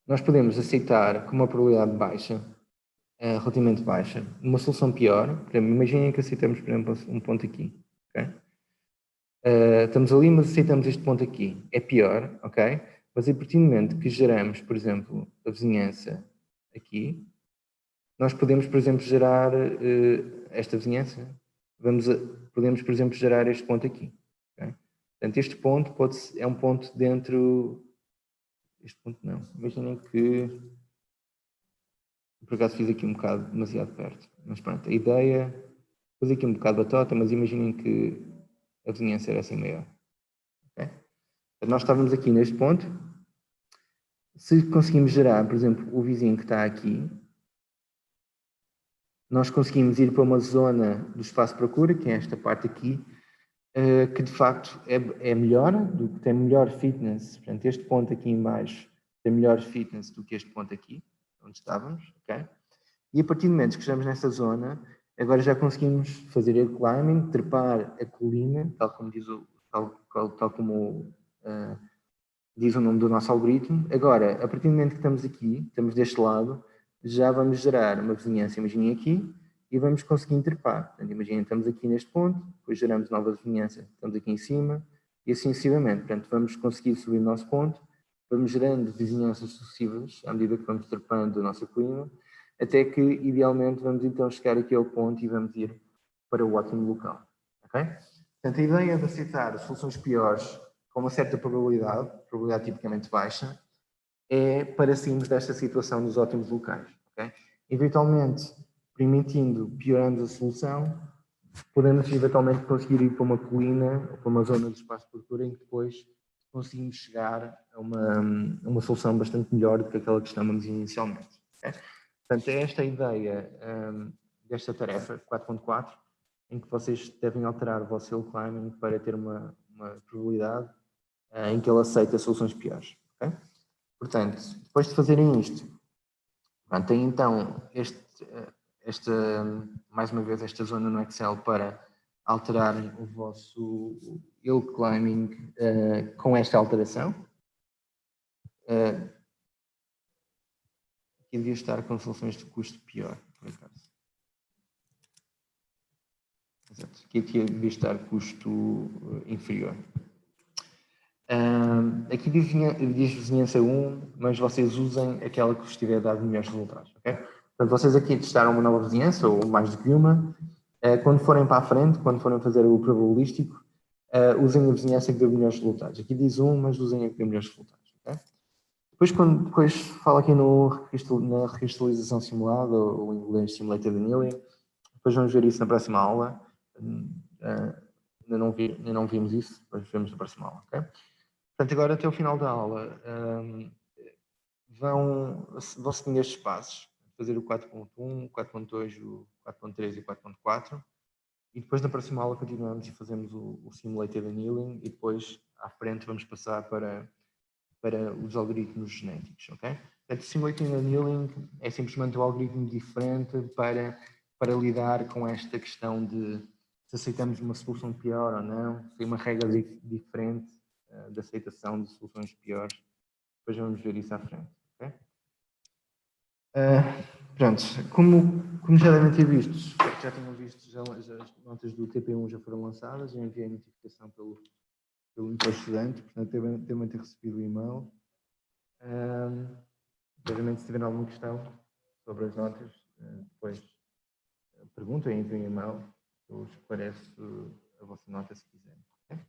nós podemos aceitar com uma probabilidade baixa, relativamente baixa, uma solução pior. Por exemplo, imaginem que aceitamos, por exemplo, um ponto aqui. Okay? Estamos ali, mas aceitamos este ponto aqui. É pior, ok? Mas a partir do momento que geramos, por exemplo, a vizinhança aqui, nós podemos, por exemplo, gerar esta vizinhança. Podemos, por exemplo, gerar este ponto aqui. Okay? Portanto, este ponto é um ponto dentro... Este ponto não. Imaginem que... Por acaso fiz aqui um bocado demasiado perto. Mas pronto, a ideia... Fiz aqui um bocado batota, mas imaginem que a vizinhança era assim maior. Okay? Nós estávamos aqui neste ponto. Se conseguimos gerar, por exemplo, o vizinho que está aqui, nós conseguimos ir para uma zona do espaço de procura, que é esta parte aqui, que de facto é melhor, tem melhor fitness. Portanto, este ponto aqui em baixo tem melhor fitness do que este ponto aqui, onde estávamos. Okay? E a partir do momento que estamos nessa zona, agora já conseguimos fazer air climbing, trepar a colina, tal como diz o nome do nosso algoritmo. Agora, a partir do momento que estamos aqui, estamos deste lado, já vamos gerar uma vizinhança, imaginem aqui, e vamos conseguir trepar. Portanto, imaginem, estamos aqui neste ponto, depois geramos nova vizinhança, estamos aqui em cima, e assim sucessivamente. Portanto, vamos conseguir subir o nosso ponto, vamos gerando vizinhanças sucessivas, à medida que vamos trepando a nossa colina, até que, idealmente, vamos então chegar aqui ao ponto e vamos ir para o ótimo local. Ok? Portanto, a ideia de aceitar soluções piores com uma certa probabilidade tipicamente baixa, é para sairmos desta situação dos ótimos locais. Okay? Eventualmente, permitindo, piorando a solução, podemos eventualmente conseguir ir para uma colina ou para uma zona de espaço de procura em que depois conseguimos chegar a uma solução bastante melhor do que aquela que estávamos inicialmente. Okay? Portanto, é esta a ideia desta tarefa 4.4, em que vocês devem alterar o vosso hill climbing para ter uma probabilidade em que ele aceita soluções piores. Okay? Portanto, depois de fazerem isto, tem então mais uma vez esta zona no Excel para alterar o vosso hill climbing com esta alteração. Aqui devia estar com soluções de custo pior, por acaso. Exato. Aqui devia estar custo inferior. Aqui diz vizinhança 1, mas vocês usem aquela que vos tiver dado melhores resultados. Okay? Portanto, vocês aqui testaram uma nova vizinhança, ou mais do que uma. Quando forem para a frente, quando forem fazer o probabilístico, usem a vizinhança que deu melhores resultados. Aqui diz 1, mas usem a que deu melhores resultados. Okay? Depois fala aqui na recristalização simulada, ou em inglês Simulated Annealing. Depois vamos ver isso na próxima aula. Ainda não vimos isso, depois vemos na próxima aula. Okay? Portanto, agora até o final da aula vão seguir estes passos. Fazer o 4.1, o 4.2, o 4.3 e o 4.4. E depois na próxima aula continuamos e fazemos o Simulated Annealing e depois à frente vamos passar para os algoritmos genéticos. Okay? Portanto, o Simulated Annealing é simplesmente um algoritmo diferente para lidar com esta questão de se aceitamos uma solução pior ou não, se tem uma regra diferente de aceitação de soluções piores. Depois vamos ver isso à frente. Okay? Pronto, como já devem ter visto, espero que já tenham visto, já as notas do TP1 já foram lançadas, já enviei a notificação pelo estudante, portanto devem ter recebido o e-mail. Obviamente, se tiverem alguma questão sobre as notas, depois perguntem, enviem um e-mail, eu esclareço a vossa nota se quiserem. Okay?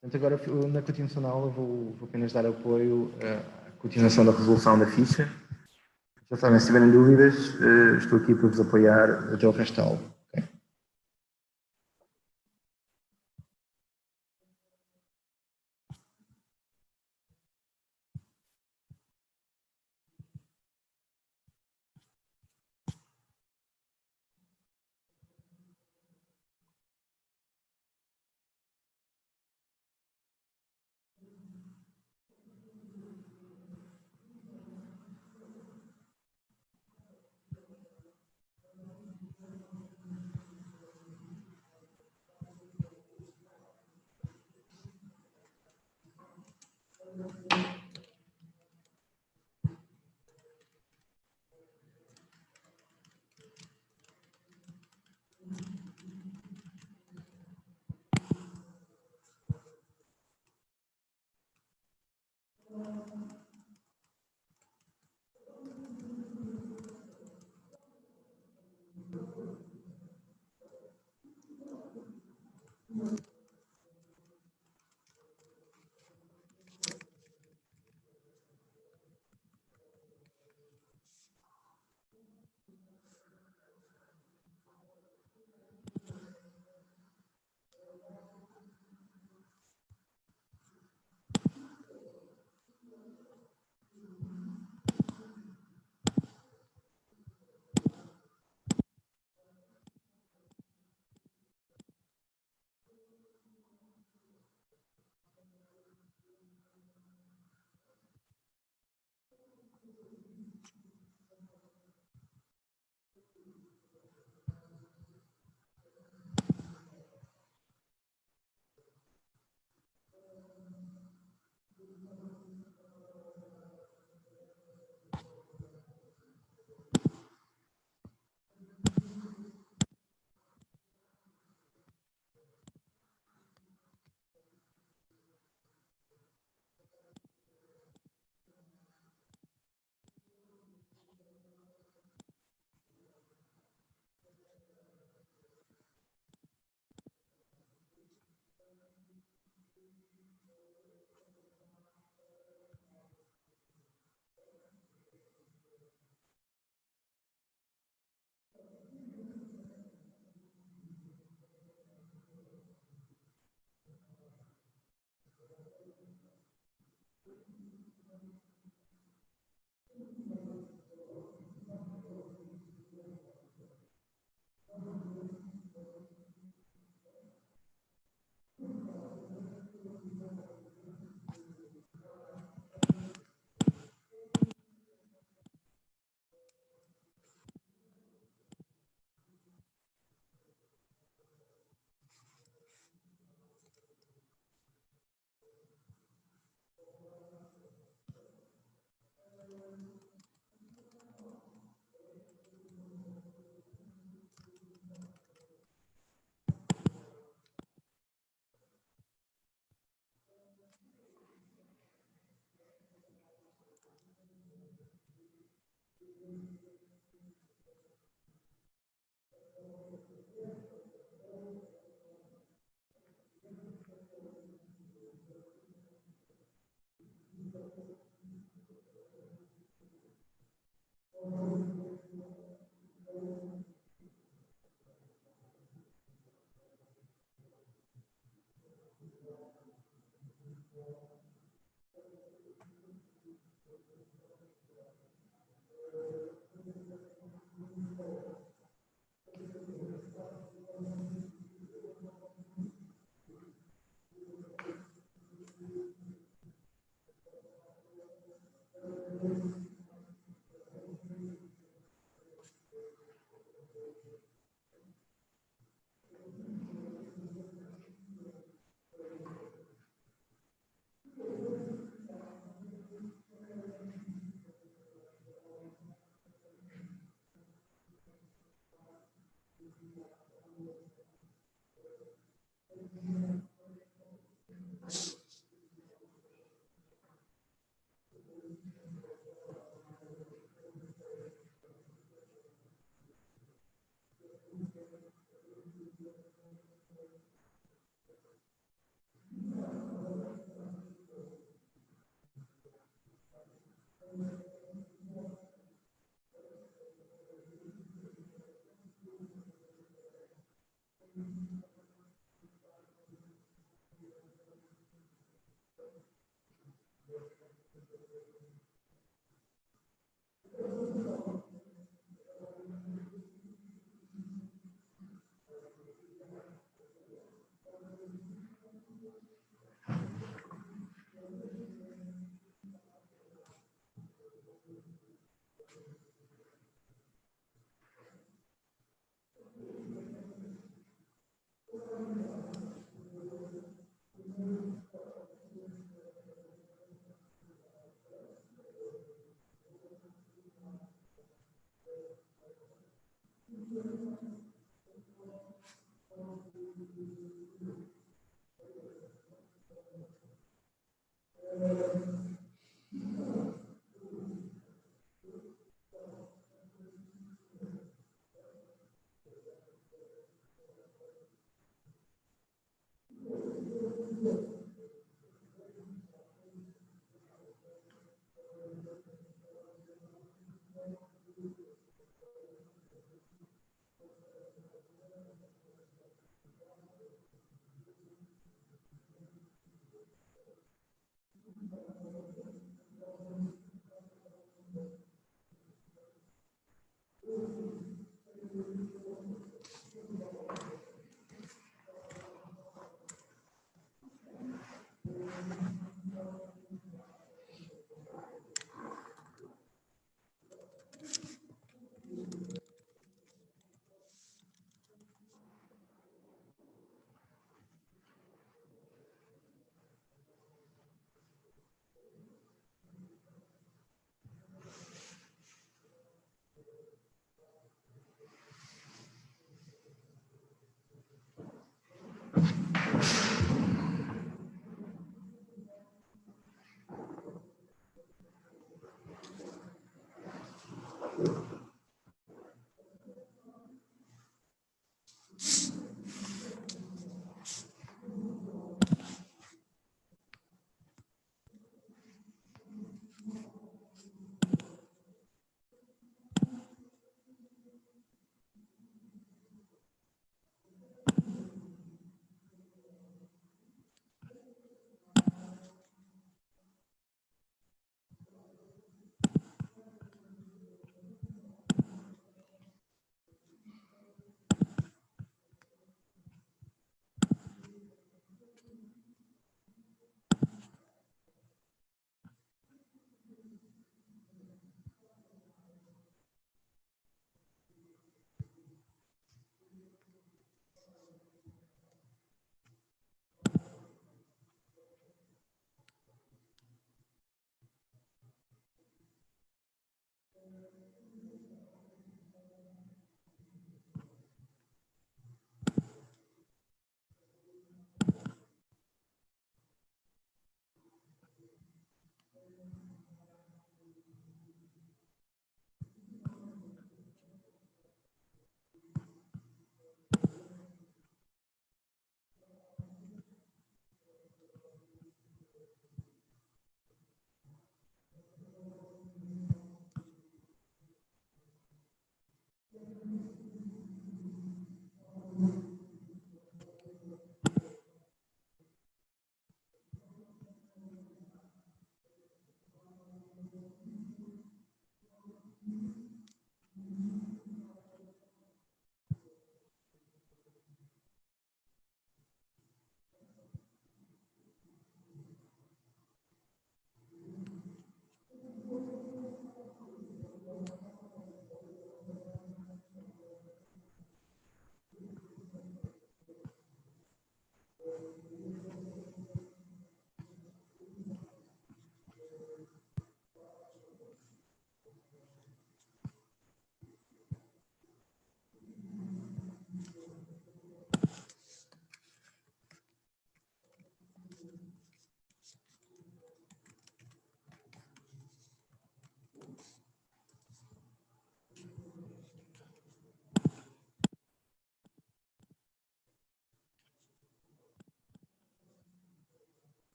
Portanto, agora na continuação da aula vou apenas dar apoio à continuação da resolução da ficha. Já sabem, se tiverem dúvidas, estou aqui para vos apoiar até o resto da aula. Okay?